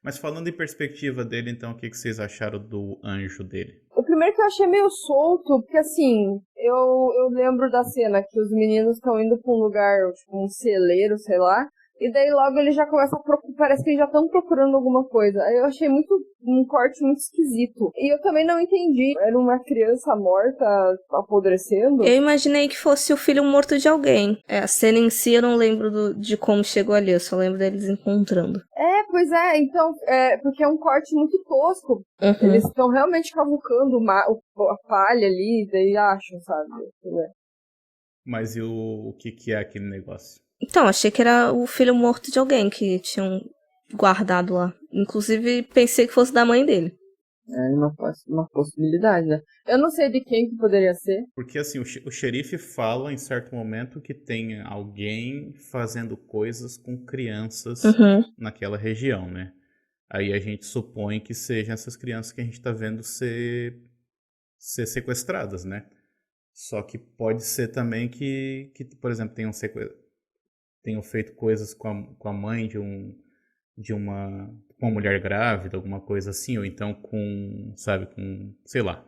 Mas falando em perspectiva dele, então, o que vocês acharam do anjo dele? O primeiro que eu achei meio solto, porque assim, eu lembro da cena que os meninos estão indo pra um lugar, tipo um celeiro, sei lá, e daí logo ele já começa a procurar, parece que eles já estão procurando alguma coisa. Aí eu achei um corte muito esquisito. E eu também não entendi, era uma criança morta apodrecendo? Eu imaginei que fosse o filho morto de alguém. A cena em si eu não lembro de como chegou ali, eu só lembro deles encontrando. Pois é, então, porque é um corte muito tosco. Uhum. Eles estão realmente cavucando a palha ali, daí acham, sabe? Mas e o que é aquele negócio? Então, achei que era o filho morto de alguém que tinham guardado lá. Inclusive, pensei que fosse da mãe dele. Uma possibilidade, né? Eu não sei de quem que poderia ser. Porque, assim, o xerife fala em certo momento que tem alguém fazendo coisas com crianças naquela região, né? Aí a gente supõe que sejam essas crianças que a gente tá vendo ser sequestradas, né? Só que pode ser também que por exemplo, tenham feito coisas com a mãe de uma mulher grávida, alguma coisa assim, ou então sei lá.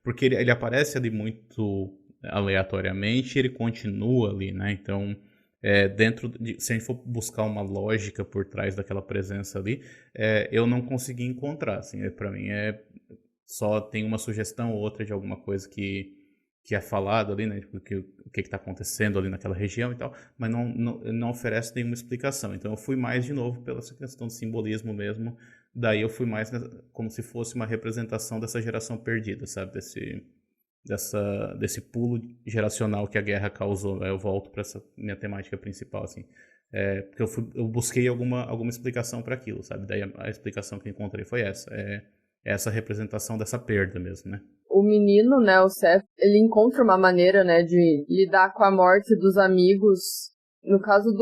Porque ele aparece ali muito aleatoriamente e ele continua ali, né? Então, se a gente for buscar uma lógica por trás daquela presença ali, eu não consegui encontrar, assim, para mim só tem uma sugestão ou outra de alguma coisa que é falado ali, né, o que está acontecendo ali naquela região e tal, mas não oferece nenhuma explicação. Então eu fui mais de novo pela essa questão do simbolismo mesmo, daí eu fui mais como se fosse uma representação dessa geração perdida, sabe, desse pulo geracional que a guerra causou. Né? Eu volto para essa minha temática principal, assim. Porque eu busquei alguma explicação para aquilo, sabe? Daí a explicação que eu encontrei foi essa representação dessa perda mesmo, né? O menino, né, o Seth, ele encontra uma maneira, né, de lidar com a morte dos amigos. No caso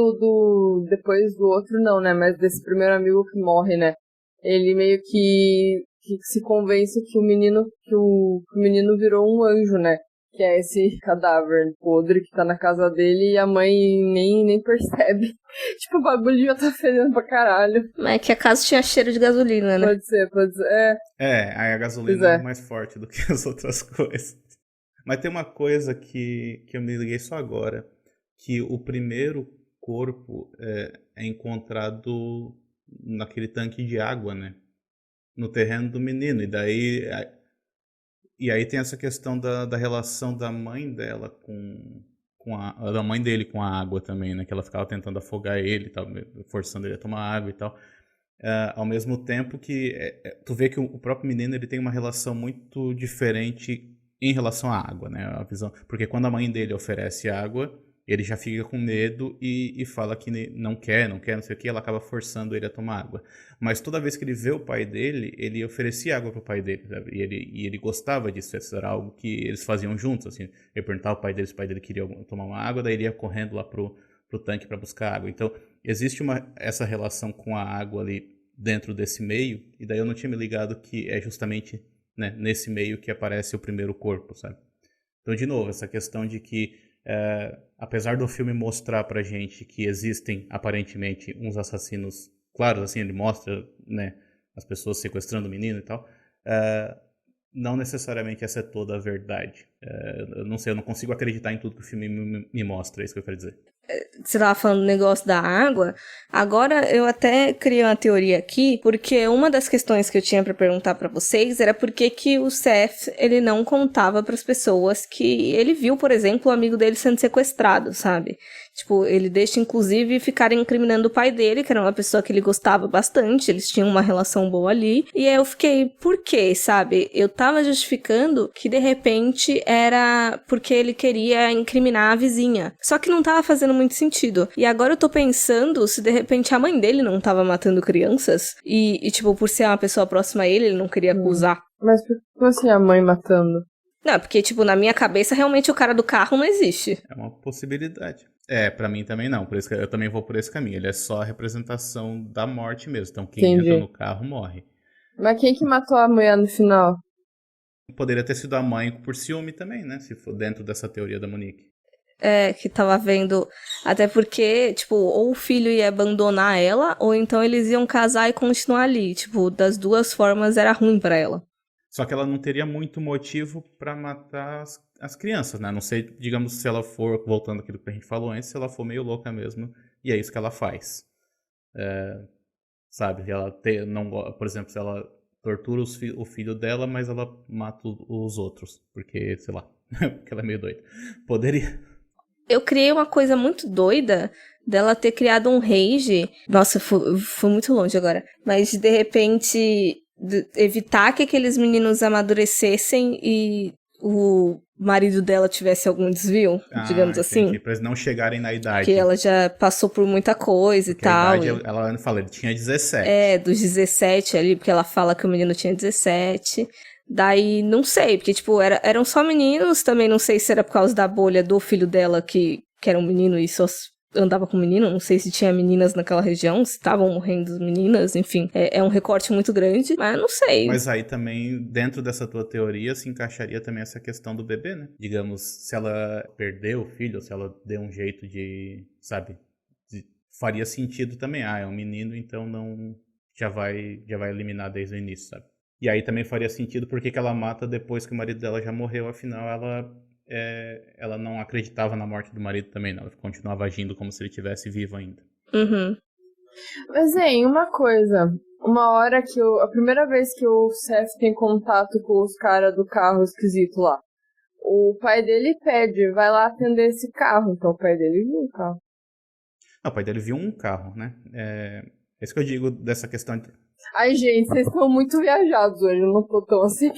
depois do outro não, né, mas desse primeiro amigo que morre, né. Ele meio que se convence que o menino virou um anjo, né. Que é esse cadáver podre que tá na casa dele e a mãe nem percebe. Tipo, o bagulho já tá fedendo pra caralho. Mas é que a casa tinha cheiro de gasolina, né? Pode ser. Aí a gasolina é mais forte do que as outras coisas. Mas tem uma coisa que eu me liguei só agora, que o primeiro corpo é encontrado naquele tanque de água, né? No terreno do menino. E daí E aí tem essa questão da relação da mãe dela da mãe dele com a água também, né? Que ela ficava tentando afogar ele e tal, forçando ele a tomar água e tal. Ao mesmo tempo que tu vê que o próprio menino ele tem uma relação muito diferente em relação à água, né? A visão, porque quando a mãe dele oferece água, ele já fica com medo e fala que não quer, não sei o que, ela acaba forçando ele a tomar água. Mas toda vez que ele vê o pai dele, ele oferecia água pro pai dele, sabe? E ele gostava disso, isso era algo que eles faziam juntos, assim. Ele perguntava ao pai dele se o pai dele queria tomar uma água, daí ele ia correndo lá pro tanque para buscar água. Então, existe essa relação com a água ali dentro desse meio, e daí eu não tinha me ligado que é justamente, né, nesse meio que aparece o primeiro corpo, sabe? Então, de novo, essa questão de que apesar do filme mostrar pra gente que existem, aparentemente, uns assassinos claros, assim, ele mostra, né, as pessoas sequestrando o menino e tal, não necessariamente essa é toda a verdade. Eu não sei, eu não consigo acreditar em tudo que o filme me mostra, é isso que eu quero dizer. Você tava falando do negócio da água, agora eu até criei uma teoria aqui, porque uma das questões que eu tinha pra perguntar pra vocês era por que o Seth, ele não contava pras pessoas que ele viu, por exemplo, o amigo dele sendo sequestrado, sabe? Tipo, ele deixa, inclusive, ficarem incriminando o pai dele, que era uma pessoa que ele gostava bastante, eles tinham uma relação boa ali, e aí eu fiquei, por quê, sabe? Eu tava justificando que, de repente, era porque ele queria incriminar a vizinha, só que não tava fazendo muito sentido. E agora eu tô pensando se, de repente, a mãe dele não tava matando crianças, e tipo, por ser uma pessoa próxima a ele não queria acusar. Mas por que assim a mãe matando? Não, porque, tipo, na minha cabeça, realmente o cara do carro não existe. É uma possibilidade. Pra mim também não. Por isso que eu também vou por esse caminho. Ele é só a representação da morte mesmo. Então quem entra no carro morre. Mas quem que matou a mulher no final? Poderia ter sido a mãe por ciúme também, né? Se for dentro dessa teoria da Monique. Que tava vendo. Até porque, tipo, ou o filho ia abandonar ela, ou então eles iam casar e continuar ali. Tipo, das duas formas era ruim pra ela. Só que ela não teria muito motivo pra matar as crianças, né? Não sei, digamos, se ela for, voltando àquilo que a gente falou antes, se ela for meio louca mesmo, e é isso que ela faz. Sabe? Ela por exemplo, se ela tortura o filho dela, mas ela mata os outros, porque, sei lá, porque ela é meio doida. Poderia. Eu criei uma coisa muito doida dela ter criado um rage. Nossa, foi muito longe agora. Mas, de repente, evitar que aqueles meninos amadurecessem e o marido dela tivesse algum desvio, digamos assim. Pra eles não chegarem na idade. Que ela já passou por muita coisa porque e tal. A idade, ela fala, ele tinha 17. Dos 17 ali, porque ela fala que o menino tinha 17. Daí, não sei, porque, tipo, eram só meninos, também não sei se era por causa da bolha do filho dela, que era um menino e só andava com menino, não sei se tinha meninas naquela região, se estavam morrendo meninas, enfim, é um recorte muito grande, mas não sei. Mas aí também, dentro dessa tua teoria, se encaixaria também essa questão do bebê, né? Digamos, se ela perdeu o filho, ou se ela deu um jeito de, sabe, faria sentido também, é um menino, então não já vai eliminar desde o início, sabe? E aí também faria sentido porque que ela mata depois que o marido dela já morreu, afinal ela não acreditava na morte do marido também, não. Ela continuava agindo como se ele estivesse vivo ainda. Uhum. Mas, uma coisa. Uma hora que a primeira vez que o Seth tem contato com os caras do carro esquisito lá, o pai dele pede, vai lá atender esse carro. Então o pai dele viu o carro. Não, o pai dele viu um carro, né? É isso que eu digo dessa questão de... Ai, gente, vocês estão muito viajados hoje, eu não tô tão assim.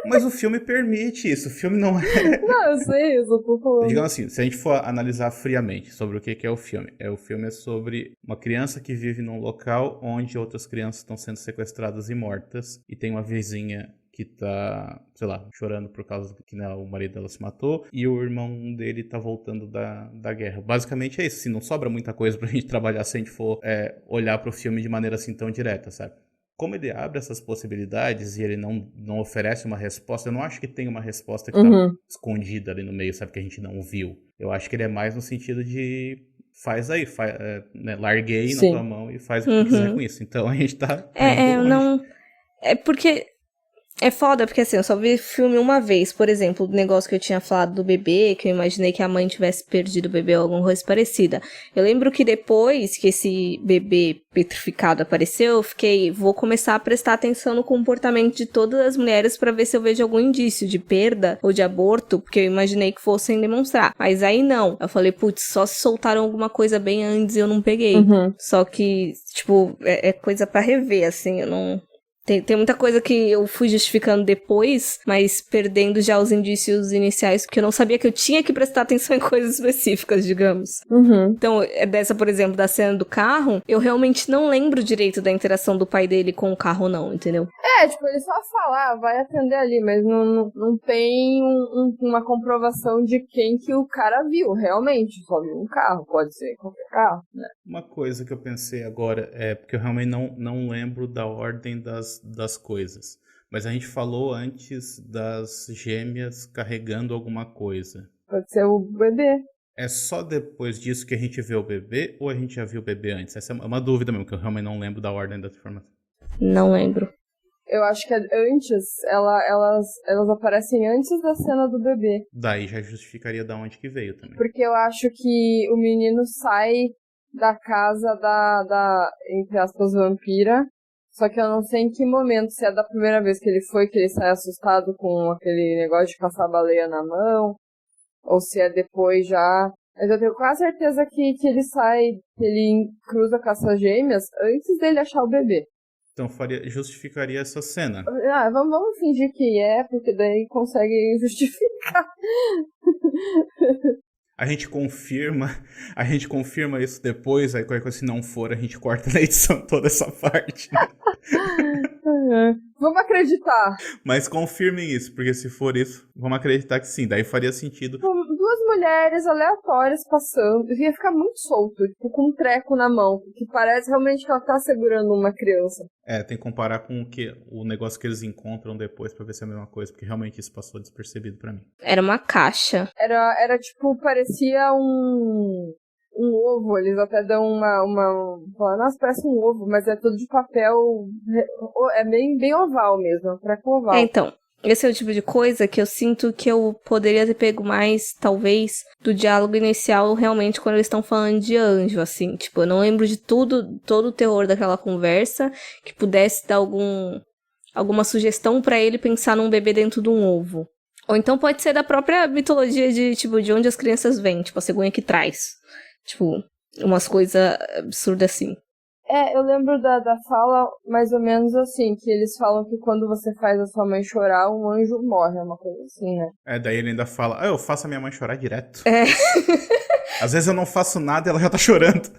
Mas o filme permite isso, o filme não Não, eu sei, eu só tô falando. Digamos assim, se a gente for analisar friamente sobre o que é o filme, o filme é sobre uma criança que vive num local onde outras crianças estão sendo sequestradas e mortas, e tem uma vizinha que tá, sei lá, chorando por causa que o marido dela se matou, e o irmão dele tá voltando da guerra. Basicamente é isso, assim, não sobra muita coisa pra gente trabalhar se a gente for olhar pro filme de maneira assim tão direta, sabe? Como ele abre essas possibilidades e ele não oferece uma resposta, eu não acho que tem uma resposta que tá escondida ali no meio, sabe, que a gente não viu. Eu acho que ele é mais no sentido de faz aí, né, larguei na tua mão e faz o que tu quiser com isso. Então a gente tá... não... É porque... É foda, porque assim, eu só vi filme uma vez. Por exemplo, o negócio que eu tinha falado do bebê, que eu imaginei que a mãe tivesse perdido o bebê ou alguma coisa parecida. Eu lembro que depois que esse bebê petrificado apareceu, eu fiquei, vou começar a prestar atenção no comportamento de todas as mulheres pra ver se eu vejo algum indício de perda ou de aborto, porque eu imaginei que fossem demonstrar. Mas aí não. Eu falei, putz, só se soltaram alguma coisa bem antes e eu não peguei. Uhum. Só que, tipo, é coisa pra rever, assim, eu não... Tem muita coisa que eu fui justificando depois, mas perdendo já os indícios iniciais, porque eu não sabia que eu tinha que prestar atenção em coisas específicas, digamos. Uhum. Então, dessa, por exemplo, da cena do carro, eu realmente não lembro direito da interação do pai dele com o carro, não, entendeu? Tipo, ele só fala, vai atender ali, mas não tem uma comprovação de quem que o cara viu, realmente. Só viu um carro, pode ser qualquer carro, né? Uma coisa que eu pensei agora é porque eu realmente não lembro da ordem das coisas. Mas a gente falou antes das gêmeas carregando alguma coisa. Pode ser o bebê. É só depois disso que a gente vê o bebê ou a gente já viu o bebê antes? Essa é uma dúvida mesmo, que eu realmente não lembro da ordem das informações. Não lembro. Eu acho que antes, elas aparecem antes da cena do bebê. Daí já justificaria da onde que veio também. Porque eu acho que o menino sai da casa da entre aspas, vampira. Só que eu não sei em que momento, se é da primeira vez que ele foi, que ele sai assustado com aquele negócio de caçar baleia na mão, ou se é depois já. Mas eu tenho quase certeza que ele sai, que ele cruza com essas gêmeas antes dele achar o bebê. Então justificaria essa cena. Vamos fingir que porque daí consegue justificar. A gente confirma isso depois, aí qualquer coisa, se não for, a gente corta na edição toda essa parte. Né? Vamos acreditar. Mas confirmem isso, porque se for isso, vamos acreditar que sim, daí faria sentido. Duas mulheres aleatórias passando, ia ficar muito solto, tipo, com um treco na mão, que parece realmente que ela tá segurando uma criança. Tem que comparar com o negócio que eles encontram depois pra ver se é a mesma coisa, porque realmente isso passou despercebido pra mim. Era uma caixa. Era tipo, parecia um ovo, eles até dão falam, nossa, parece um ovo, mas é tudo de papel, é bem oval mesmo, é um treco oval. Então, esse é o tipo de coisa que eu sinto que eu poderia ter pego mais, talvez, do diálogo inicial, realmente, quando eles estão falando de anjo, assim. Tipo, eu não lembro de todo o terror daquela conversa, que pudesse dar alguma sugestão pra ele pensar num bebê dentro de um ovo. Ou então pode ser da própria mitologia de onde as crianças vêm, tipo, a cegonha que traz. Tipo, umas coisas absurdas assim. Eu lembro da fala mais ou menos assim, que eles falam que quando você faz a sua mãe chorar, um anjo morre, é uma coisa assim, né? Daí ele ainda fala, eu faço a minha mãe chorar direto. Às vezes eu não faço nada e ela já tá chorando.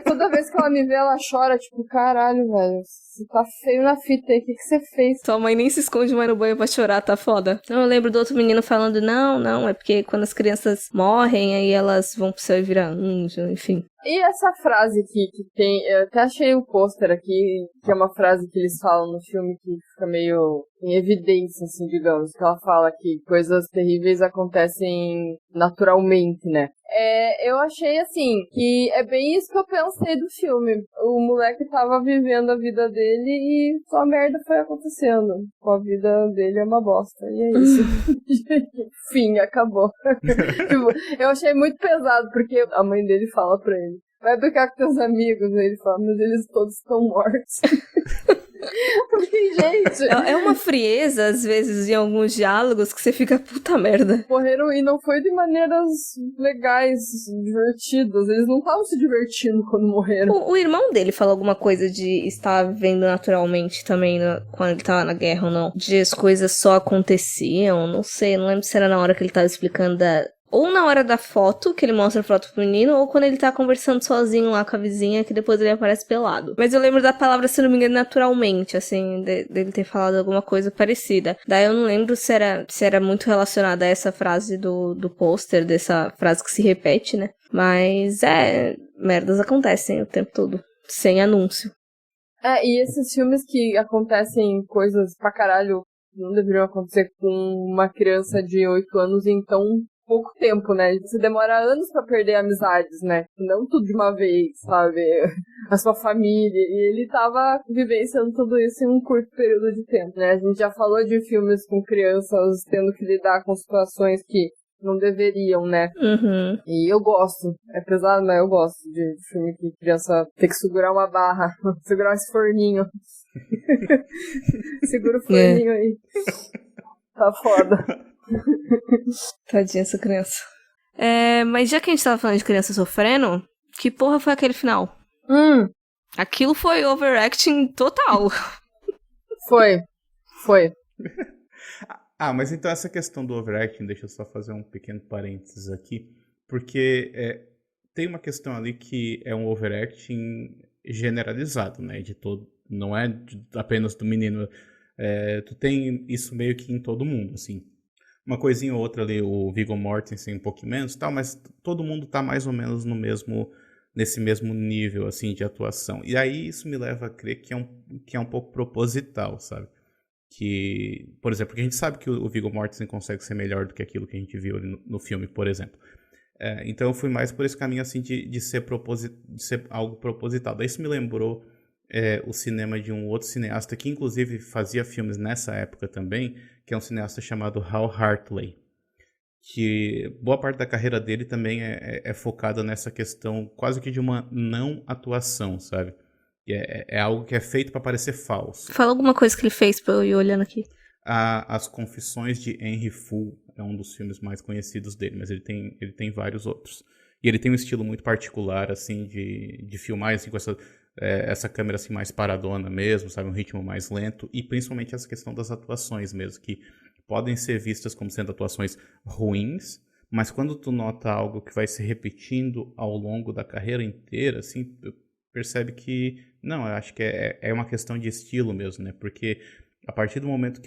Toda vez que ela me vê, ela chora, tipo, caralho, velho, você tá feio na fita aí, o que você fez? Sua mãe nem se esconde mais no banho pra chorar, tá foda. Eu lembro do outro menino falando, não, é porque quando as crianças morrem, aí elas vão pro céu e virar anjo, enfim. E essa frase que tem, eu até achei o pôster aqui, que é uma frase que eles falam no filme que fica meio em evidência, assim, digamos, que ela fala que coisas terríveis acontecem naturalmente, né? Eu achei, assim, que é bem isso que eu pensei do filme. O moleque tava vivendo a vida dele e só merda foi acontecendo. A vida dele é uma bosta, e é isso. Fim, acabou. Eu achei muito pesado, porque a mãe dele fala pra ele, vai brincar com teus amigos, e ele fala, mas eles todos estão mortos. Porque, gente... É uma frieza, às vezes, em alguns diálogos, que você fica, puta merda. Morreram e não foi de maneiras legais, divertidas. Eles não estavam se divertindo quando morreram. O irmão dele falou alguma coisa de estar vivendo naturalmente também, quando ele tava na guerra ou não. De as coisas só aconteciam, não sei, não lembro se era na hora que ele tava explicando ou na hora da foto, que ele mostra a foto pro menino, ou quando ele tá conversando sozinho lá com a vizinha, que depois ele aparece pelado. Mas eu lembro da palavra, se não me engano, naturalmente, assim, dele ter falado alguma coisa parecida. Daí eu não lembro se era muito relacionada a essa frase do pôster, dessa frase que se repete, né? Mas merdas acontecem o tempo todo, sem anúncio. E esses filmes que acontecem coisas pra caralho não deveriam acontecer com uma criança de 8 anos em tão pouco tempo, né? Você demora anos pra perder amizades, né? Não tudo de uma vez, sabe? A sua família. E ele tava vivenciando tudo isso em um curto período de tempo, né? A gente já falou de filmes com crianças tendo que lidar com situações que não deveriam, né? Uhum. E eu gosto. É pesado, mas eu gosto de filme que criança tem que segurar uma barra. Segurar esse forninho. Segura o forninho aí. Tá foda. Tadinha essa criança. Mas já que a gente tava falando de criança sofrendo, que porra foi aquele final? Aquilo foi overacting total. Foi. Mas então essa questão do overacting, deixa eu só fazer um pequeno parênteses aqui, porque tem uma questão ali que é um overacting generalizado, né, de todo, não é apenas do menino, tu tem isso meio que em todo mundo, assim. Uma coisinha ou outra ali, o Viggo Mortensen um pouquinho menos, tal, mas todo mundo tá mais ou menos nesse mesmo nível, assim, de atuação. E aí isso me leva a crer que é um pouco proposital, sabe? Que, por exemplo, porque a gente sabe que o Viggo Mortensen consegue ser melhor do que aquilo que a gente viu no filme, por exemplo. Então eu fui mais por esse caminho, assim, de ser algo proposital. Daí isso me lembrou o cinema de um outro cineasta que, inclusive, fazia filmes nessa época também, que é um cineasta chamado Hal Hartley, que boa parte da carreira dele também é focada nessa questão quase que de uma não atuação, sabe? É algo que é feito para parecer falso. Fala alguma coisa que ele fez pra eu ir olhando aqui. As Confissões de Henry Fu é um dos filmes mais conhecidos dele, mas ele tem vários outros. E ele tem um estilo muito particular, assim, de filmar, assim, com essa câmera, assim, mais paradona mesmo, sabe? Um ritmo mais lento. E principalmente essa questão das atuações mesmo, que podem ser vistas como sendo atuações ruins, mas quando tu nota algo que vai se repetindo ao longo da carreira inteira, assim, percebe que, não, eu acho que é uma questão de estilo mesmo, né? Porque a partir do momento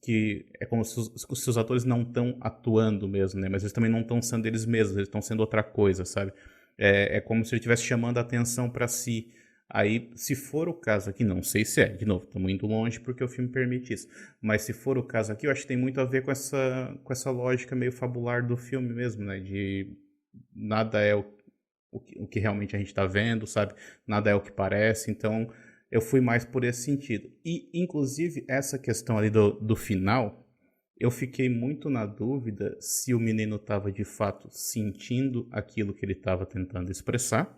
que é como se os atores não estão atuando mesmo, né? Mas eles também não estão sendo eles mesmos, eles estão sendo outra coisa, sabe? É como se ele estivesse chamando a atenção para si. Aí, se for o caso aqui, não sei se de novo, estamos indo longe porque o filme permite isso, mas se for o caso aqui, eu acho que tem muito a ver com essa lógica meio fabular do filme mesmo, né? De nada é o que realmente a gente está vendo, sabe? Nada é o que parece, então eu fui mais por esse sentido. E, inclusive, essa questão ali do final, eu fiquei muito na dúvida se o menino estava, de fato, sentindo aquilo que ele estava tentando expressar,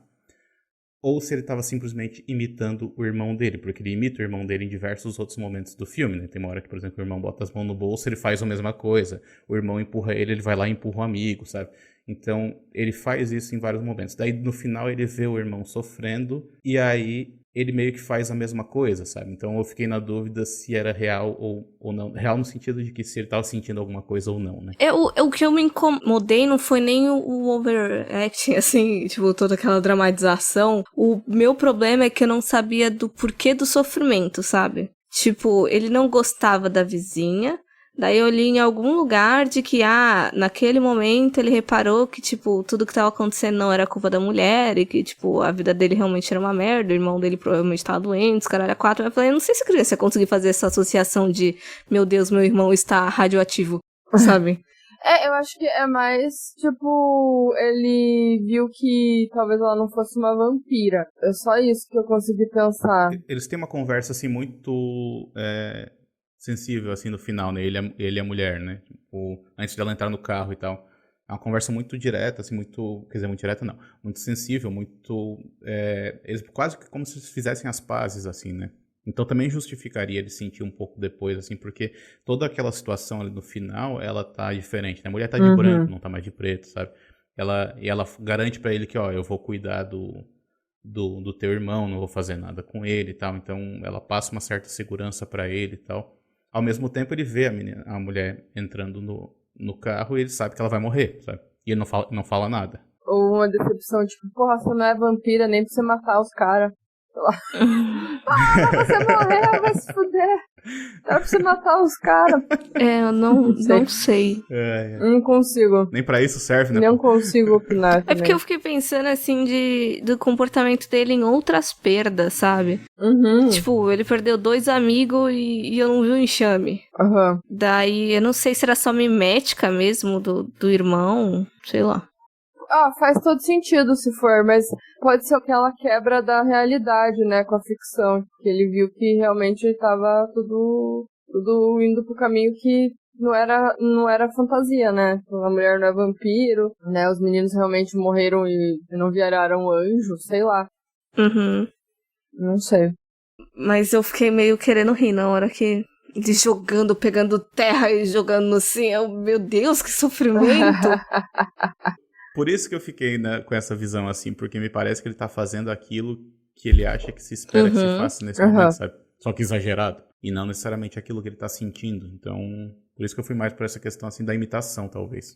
ou se ele estava simplesmente imitando o irmão dele, porque ele imita o irmão dele em diversos outros momentos do filme, né? Tem uma hora que, por exemplo, o irmão bota as mãos no bolso, ele faz a mesma coisa. O irmão empurra ele vai lá e empurra o amigo, sabe? Então, ele faz isso em vários momentos. Daí, no final, ele vê o irmão sofrendo, e aí ele meio que faz a mesma coisa, sabe? Então, eu fiquei na dúvida se era real ou não. Real no sentido de que se ele estava sentindo alguma coisa ou não, né? O que eu me incomodei não foi nem o overacting, assim, tipo, toda aquela dramatização. O meu problema é que eu não sabia do porquê do sofrimento, sabe? Tipo, ele não gostava da vizinha. Daí eu li em algum lugar de que, naquele momento ele reparou que, tipo, tudo que tava acontecendo não era culpa da mulher e que, tipo, a vida dele realmente era uma merda, o irmão dele provavelmente tava doente, os caralho a quatro. Eu falei, eu não sei se a criança ia conseguir fazer essa associação de, meu Deus, meu irmão está radioativo, sabe? Eu acho que é mais, tipo, ele viu que talvez ela não fosse uma vampira. É só isso que eu consegui pensar. Eles têm uma conversa, assim, muito sensível, assim, no final, né? Ele e a mulher, né? Tipo, antes dela entrar no carro e tal. É uma conversa muito direta, assim, muito... Quer dizer, muito direta não. Muito sensível, muito... eles quase que como se eles fizessem as pazes, assim, né? Então também justificaria ele sentir um pouco depois, assim, porque toda aquela situação ali no final, ela tá diferente, né? A mulher tá de branco, não tá mais de preto, sabe? E ela garante pra ele que, ó, eu vou cuidar do teu irmão, não vou fazer nada com ele e tal. Então ela passa uma certa segurança pra ele e tal. Ao mesmo tempo ele vê a mulher entrando no carro e ele sabe que ela vai morrer, sabe? E ele não fala nada. Ou uma decepção, tipo, porra, você não é vampira nem pra você matar os caras. Sei lá. Você morreu, vai se fuder. Era pra você matar os caras. Eu não sei. Não consigo. Nem pra isso serve, né? Não consigo opinar É também. porque eu fiquei pensando, assim, do comportamento dele em outras perdas, sabe? Tipo, ele perdeu 2 amigos e eu não vi o enxame. Daí, eu não sei se era só mimética mesmo do irmão, sei lá. Faz todo sentido se for, mas pode ser aquela quebra da realidade, né, com a ficção. Que ele viu que realmente tava tudo indo pro caminho que não era fantasia, né? A mulher não é vampiro, né? Os meninos realmente morreram e não viraram anjo, sei lá. Não sei. Mas eu fiquei meio querendo rir na hora que ele jogando, pegando terra e jogando assim. Meu Deus, que sofrimento! Por isso que eu fiquei com essa visão assim, porque me parece que ele tá fazendo aquilo que ele acha que se espera que se faça nesse momento, sabe? Só que exagerado. E não necessariamente aquilo que ele tá sentindo. Então, por isso que eu fui mais por essa questão assim da imitação, talvez.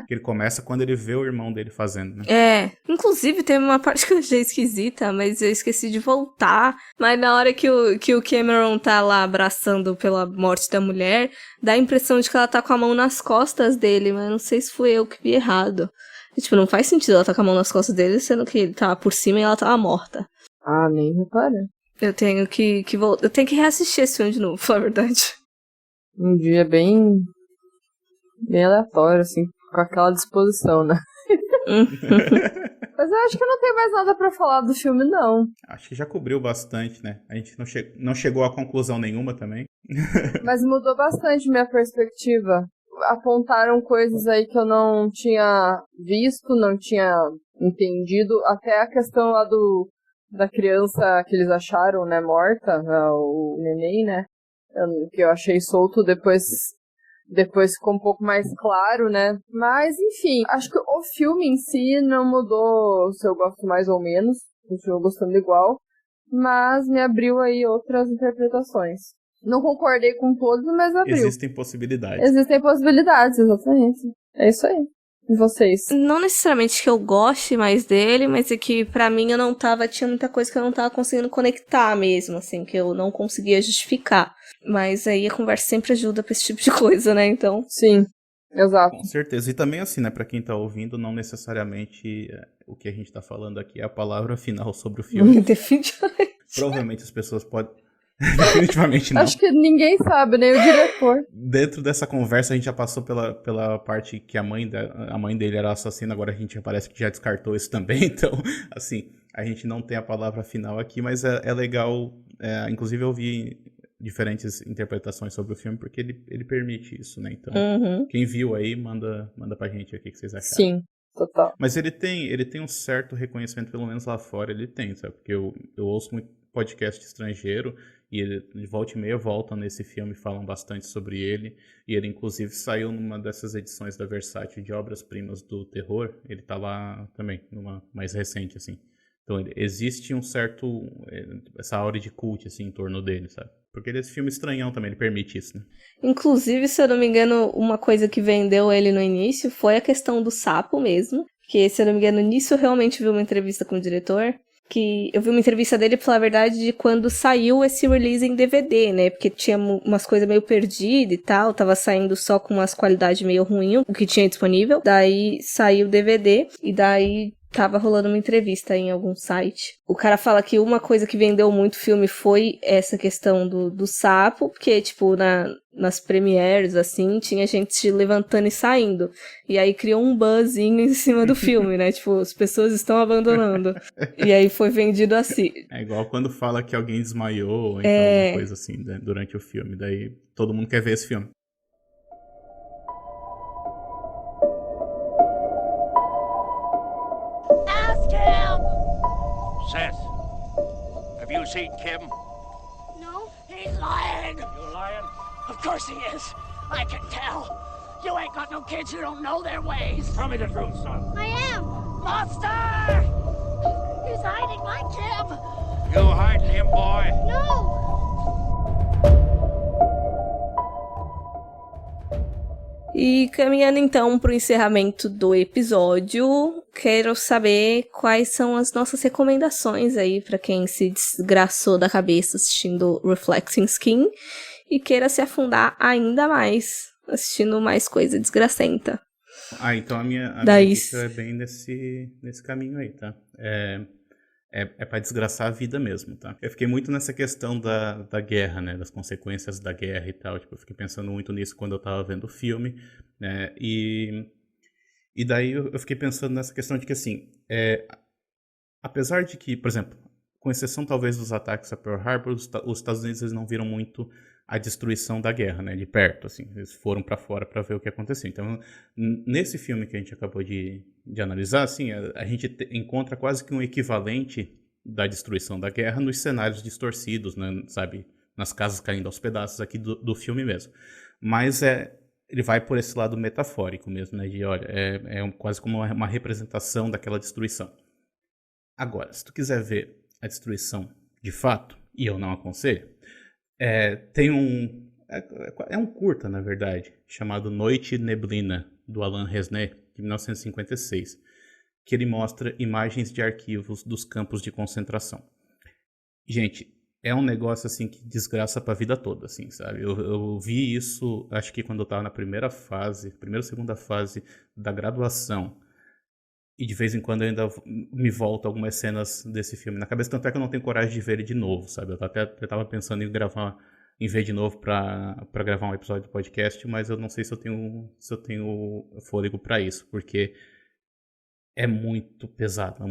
Que ele começa quando ele vê o irmão dele fazendo, né? Inclusive teve uma parte que eu achei esquisita, mas eu esqueci de voltar. Mas na hora que o Cameron tá lá abraçando pela morte da mulher, dá a impressão de que ela tá com a mão nas costas dele, mas não sei se fui eu que vi errado. E, tipo, não faz sentido ela tá com a mão nas costas dele, sendo que ele tava por cima e ela tava morta. Nem reparei. Eu tenho que voltar. Eu tenho que reassistir esse filme de novo, pra falar a verdade. Um dia bem aleatório, assim, com aquela disposição, né? Mas eu acho que eu não tenho mais nada pra falar do filme, não. Acho que já cobriu bastante, né? A gente não chegou a conclusão nenhuma também. Mas mudou bastante minha perspectiva. Apontaram coisas aí que eu não tinha visto, não tinha entendido. Até a questão lá da criança que eles acharam, né, morta, o neném, né? Que eu achei solto, depois ficou um pouco mais claro, né? Mas, enfim, acho que o filme em si não mudou se eu gosto mais ou menos. Continuo gostando igual. Mas me abriu aí outras interpretações. Não concordei com todos, mas abriu. Existem possibilidades. Existem possibilidades, exatamente. É isso aí. E vocês? Não necessariamente que eu goste mais dele, mas é que pra mim tinha muita coisa que eu não tava conseguindo conectar mesmo, assim, que eu não conseguia justificar. Mas aí a conversa sempre ajuda pra esse tipo de coisa, né, então... Sim, exato. Com certeza. E também assim, né, pra quem tá ouvindo, não necessariamente o que a gente tá falando aqui é a palavra final sobre o filme. Definitivamente. Provavelmente as pessoas podem... Definitivamente não. Acho que ninguém sabe, nem o diretor. Dentro dessa conversa a gente já passou pela parte que a mãe dele era assassina, agora a gente parece que já descartou isso também, então, assim, a gente não tem a palavra final aqui, mas é legal, inclusive eu vi diferentes interpretações sobre o filme, porque ele permite isso, né, então, quem viu aí, manda pra gente o que vocês acharam. Sim, total. Mas ele tem um certo reconhecimento, pelo menos lá fora ele tem, sabe, porque eu ouço muito podcast estrangeiro, e ele de volta e meia voltam nesse filme e falam bastante sobre ele, e ele inclusive saiu numa dessas edições da Versátil de obras-primas do terror, ele tá lá também, numa mais recente, assim. Então existe um certo, essa aura de cult, assim, em torno dele, sabe? Porque ele é esse filme estranhão também, ele permite isso, né? Inclusive, se eu não me engano, uma coisa que vendeu ele no início foi a questão do sapo mesmo, que se eu não me engano, nisso eu realmente vi uma entrevista com o diretor, que eu vi uma entrevista dele, pra falar a verdade, de quando saiu esse release em DVD, né? Porque tinha umas coisas meio perdidas e tal, tava saindo só com umas qualidades meio ruins, o que tinha disponível. Daí saiu o DVD, e daí tava rolando uma entrevista em algum site. O cara fala que uma coisa que vendeu muito o filme foi essa questão do sapo, porque, tipo, nas premieres, assim, tinha gente se levantando e saindo. E aí criou um buzzinho em cima do filme, né? Tipo, as pessoas estão abandonando. E aí foi vendido assim. É igual quando fala que alguém desmaiou, ou então alguma coisa assim, né, durante o filme. Daí todo mundo quer ver esse filme. Seth, have you seen Kim? No. He's lying. You lying? Of course he is. I can tell. You ain't got no kids. You don't know their ways. Tell me the truth, son. I am. Monster! He's hiding my Kim. You hiding him, boy? No. E caminhando então pro encerramento do episódio, quero saber quais são as nossas recomendações aí pra quem se desgraçou da cabeça assistindo Reflecting Skin. e queira se afundar ainda mais, assistindo mais coisa desgracenta. Então a minha Daí... dica é bem nesse caminho aí, tá? É pra desgraçar a vida mesmo, tá? Eu fiquei muito nessa questão da guerra, né? Das consequências da guerra e tal. Tipo, eu fiquei pensando muito nisso quando eu tava vendo o filme, né? E daí eu fiquei pensando nessa questão de que, assim, apesar de que, por exemplo, com exceção talvez dos ataques a Pearl Harbor, os Estados Unidos eles não viram muito a destruição da guerra, né? De perto, assim. Eles foram pra fora pra ver o que aconteceu. Então, nesse filme que a gente acabou de analisar, assim, a gente encontra quase que um equivalente da destruição da guerra nos cenários distorcidos, né? Sabe? Nas casas caindo aos pedaços aqui do filme mesmo. Mas ele vai por esse lado metafórico mesmo, né? De, olha, quase como uma representação daquela destruição. Agora, se tu quiser ver a destruição de fato, e eu não aconselho, tem um curta, na verdade, chamado Noite e Neblina, do Alain Resnais, de 1956, que ele mostra imagens de arquivos dos campos de concentração. Gente, é um negócio assim que desgraça pra vida toda, assim, sabe? Eu vi isso, acho que quando eu tava na primeira ou segunda fase da graduação, e de vez em quando eu ainda me volto algumas cenas desse filme na cabeça, tanto é que eu não tenho coragem de ver ele de novo, sabe? Eu tava pensando em ver de novo pra gravar um episódio do podcast, mas eu não sei se eu tenho fôlego pra isso, porque é muito pesado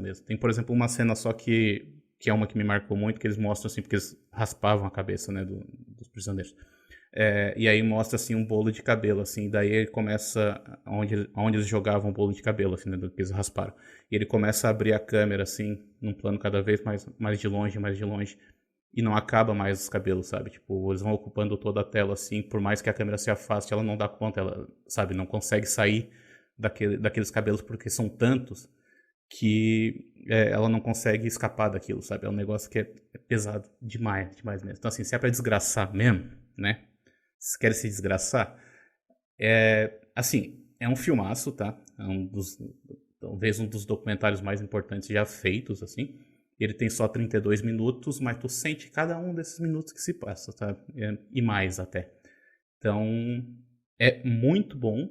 mesmo. Tem, por exemplo, uma cena só que é uma que me marcou muito, que eles mostram assim, porque eles raspavam a cabeça, né, dos prisioneiros. E aí mostra assim um bolo de cabelo, assim, daí ele começa onde eles jogavam o bolo de cabelo, assim, né, do que eles rasparam. E ele começa a abrir a câmera, assim, num plano cada vez mais de longe, e não acaba mais os cabelos, sabe? Tipo, eles vão ocupando toda a tela, assim, por mais que a câmera se afaste, ela não dá conta, ela, sabe, não consegue sair daqueles cabelos porque são tantos que ela não consegue escapar daquilo, sabe? É um negócio que é pesado demais mesmo. Então, assim, se é pra desgraçar mesmo, né? Se querem se desgraçar, assim, é um filmaço, tá? Talvez um dos documentários mais importantes já feitos, assim. Ele tem só 32 minutos, mas tu sente cada um desses minutos que se passa, tá? E mais até. Então, é muito bom,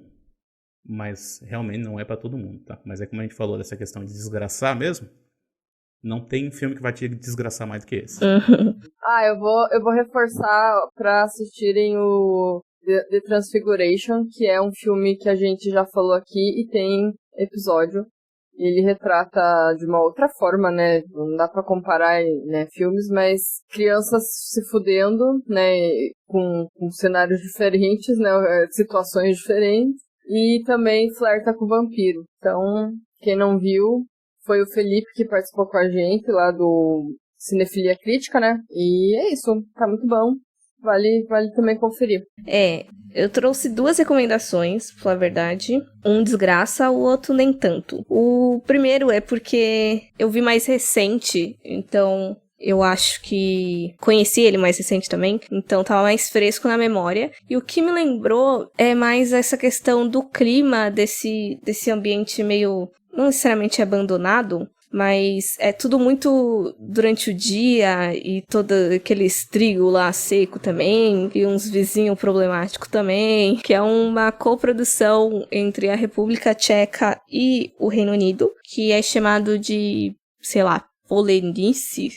mas realmente não é pra todo mundo, tá? Mas é como a gente falou dessa questão de desgraçar mesmo, não tem filme que vai te desgraçar mais do que esse. Eu vou reforçar pra assistirem o The Transfiguration, que é um filme que a gente já falou aqui e tem episódio. Ele retrata de uma outra forma, né? Não dá pra comparar, né, filmes, mas crianças se fudendo, né? Com cenários diferentes, né? Situações diferentes. E também flerta com o vampiro. Então, quem não viu, foi o Felipe que participou com a gente lá do Cinefilia Crítica, né? E é isso, tá muito bom. Vale também conferir. Eu trouxe 2 recomendações, pra falar a verdade. Um desgraça, o outro nem tanto. O primeiro é porque eu vi mais recente, então eu acho que conheci ele mais recente também, então tava mais fresco na memória. E o que me lembrou é mais essa questão do clima desse ambiente meio, não necessariamente abandonado, mas é tudo muito durante o dia e todo aquele trigo lá seco também, e uns vizinhos problemáticos também, que é uma coprodução entre a República Tcheca e o Reino Unido, que é chamado de, sei lá, Polenice,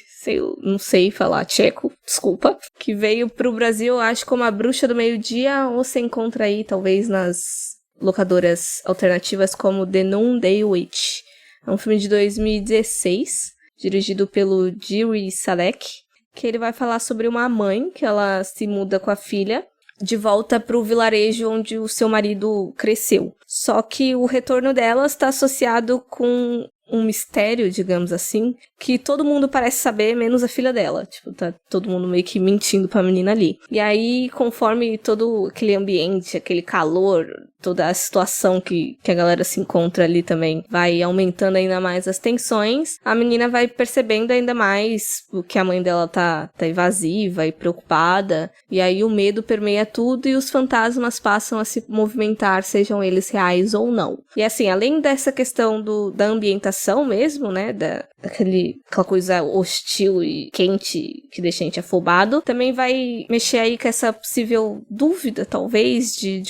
não sei falar tcheco, desculpa, que veio pro Brasil, acho, como A Bruxa do Meio-Dia, ou você encontra aí, talvez, nas locadoras alternativas como The Noonday Witch. É um filme de 2016, dirigido pelo Jiri Sadek, que ele vai falar sobre uma mãe que ela se muda com a filha de volta pro vilarejo onde o seu marido cresceu. Só que o retorno dela está associado com um mistério, digamos assim, que todo mundo parece saber, menos a filha dela. Tipo, tá todo mundo meio que mentindo pra menina ali. E aí, conforme todo aquele ambiente, aquele calor, toda a situação que a galera se encontra ali também vai aumentando ainda mais as tensões, a menina vai percebendo ainda mais o que a mãe dela tá evasiva e preocupada. E aí o medo permeia tudo e os fantasmas passam a se movimentar, sejam eles reais ou não. E assim, além dessa questão da ambientação radiação mesmo, né, aquela coisa hostil e quente que deixa a gente afobado. Também vai mexer aí com essa possível dúvida, talvez, de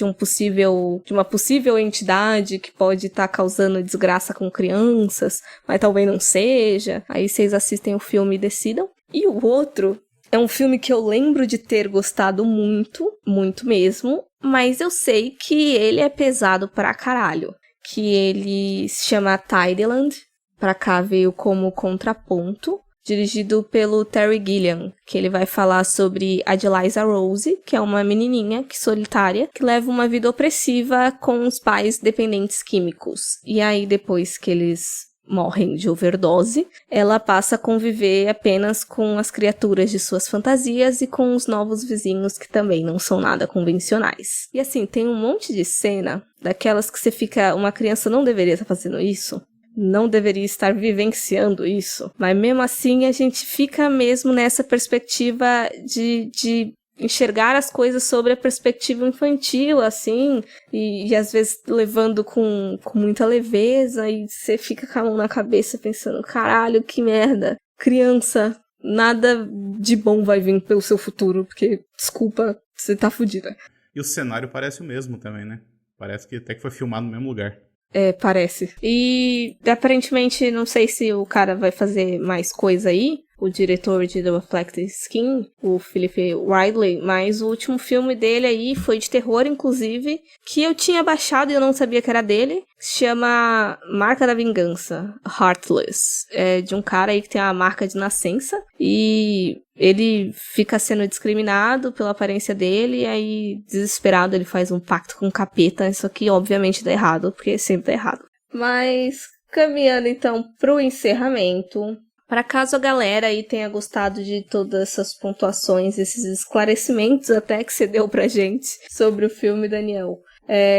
uma possível entidade que pode estar causando desgraça com crianças, mas talvez não seja. Aí vocês assistem o filme e decidam. E o outro é um filme que eu lembro de ter gostado muito, muito mesmo, mas eu sei que ele é pesado pra caralho. Que ele se chama Tideland, pra cá veio como contraponto, dirigido pelo Terry Gilliam, que ele vai falar sobre a Eliza Rose, que é uma menininha solitária, que leva uma vida opressiva com os pais dependentes químicos. E aí, depois que eles morrem de overdose, ela passa a conviver apenas com as criaturas de suas fantasias e com os novos vizinhos que também não são nada convencionais. E assim, tem um monte de cena daquelas que você fica, uma criança não deveria estar fazendo isso, não deveria estar vivenciando isso, mas mesmo assim a gente fica mesmo nessa perspectiva de enxergar as coisas sobre a perspectiva infantil, assim, e às vezes levando com muita leveza, e você fica com a mão na cabeça pensando, caralho, que merda, criança, nada de bom vai vir pelo seu futuro, porque, desculpa, você tá fudida. E o cenário parece o mesmo também, né? Parece que até que foi filmado no mesmo lugar. É, parece. E, aparentemente, não sei se o cara vai fazer mais coisa aí, o diretor de The Reflected Skin, o Philip Ridley, mas o último filme dele aí foi de terror, inclusive, que eu tinha baixado e eu não sabia que era dele, se chama Marca da Vingança, Heartless. É de um cara aí que tem a marca de nascença, e ele fica sendo discriminado pela aparência dele, e aí, desesperado, ele faz um pacto com o capeta, isso aqui obviamente dá errado, porque sempre dá errado. Mas, caminhando então pro encerramento, para caso a galera aí tenha gostado de todas essas pontuações, esses esclarecimentos até que você deu pra gente sobre o filme, Daniel,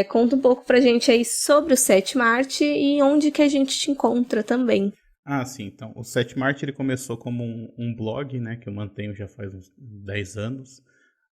conta um pouco pra gente aí sobre o Sétima Arte e onde que a gente te encontra também. Ah, sim. Então, o Sétima Arte ele começou como um blog, né, que eu mantenho já faz uns 10 anos.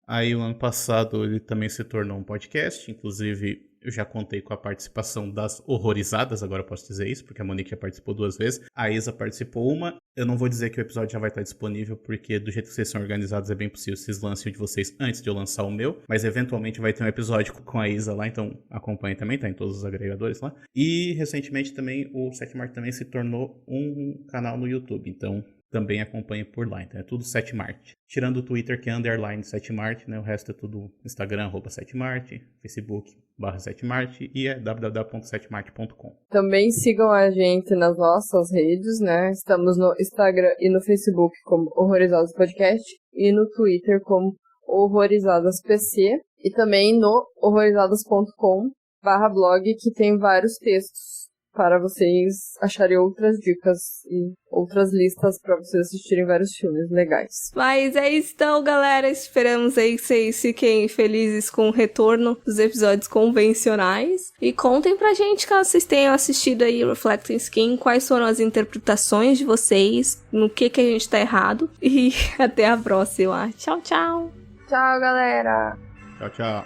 Aí, o ano passado, ele também se tornou um podcast, inclusive eu já contei com a participação das Horrorizadas, agora eu posso dizer isso, porque a Monique já participou 2 vezes. A Isa participou uma. Eu não vou dizer que o episódio já vai estar disponível, porque do jeito que vocês são organizados é bem possível que vocês lancem o de vocês antes de eu lançar o meu. Mas eventualmente vai ter um episódio com a Isa lá, então acompanhe também, tá em todos os agregadores lá. E recentemente também o Sétima Arte também se tornou um canal no YouTube, então também acompanhe por lá, então é tudo Sétima Arte. Tirando o Twitter, que é _ Sétima Arte, né? O resto é tudo Instagram, @Sétima Arte, Facebook, /Sétima Arte, e é www.setimarte.com. Também sigam a gente nas nossas redes, né? Estamos no Instagram e no Facebook como Horrorizados Podcast, e no Twitter como HorrorizadasPC, e também no horrorizadas.com/blog, que tem vários textos para vocês acharem outras dicas e outras listas para vocês assistirem vários filmes legais. Mas é isso então, galera. Esperamos aí que vocês fiquem felizes com o retorno dos episódios convencionais. E contem pra gente, caso vocês tenham assistido aí Reflecting Skin, quais foram as interpretações de vocês, no que a gente tá errado. E até a próxima. Tchau, tchau. Tchau, galera. Tchau, tchau.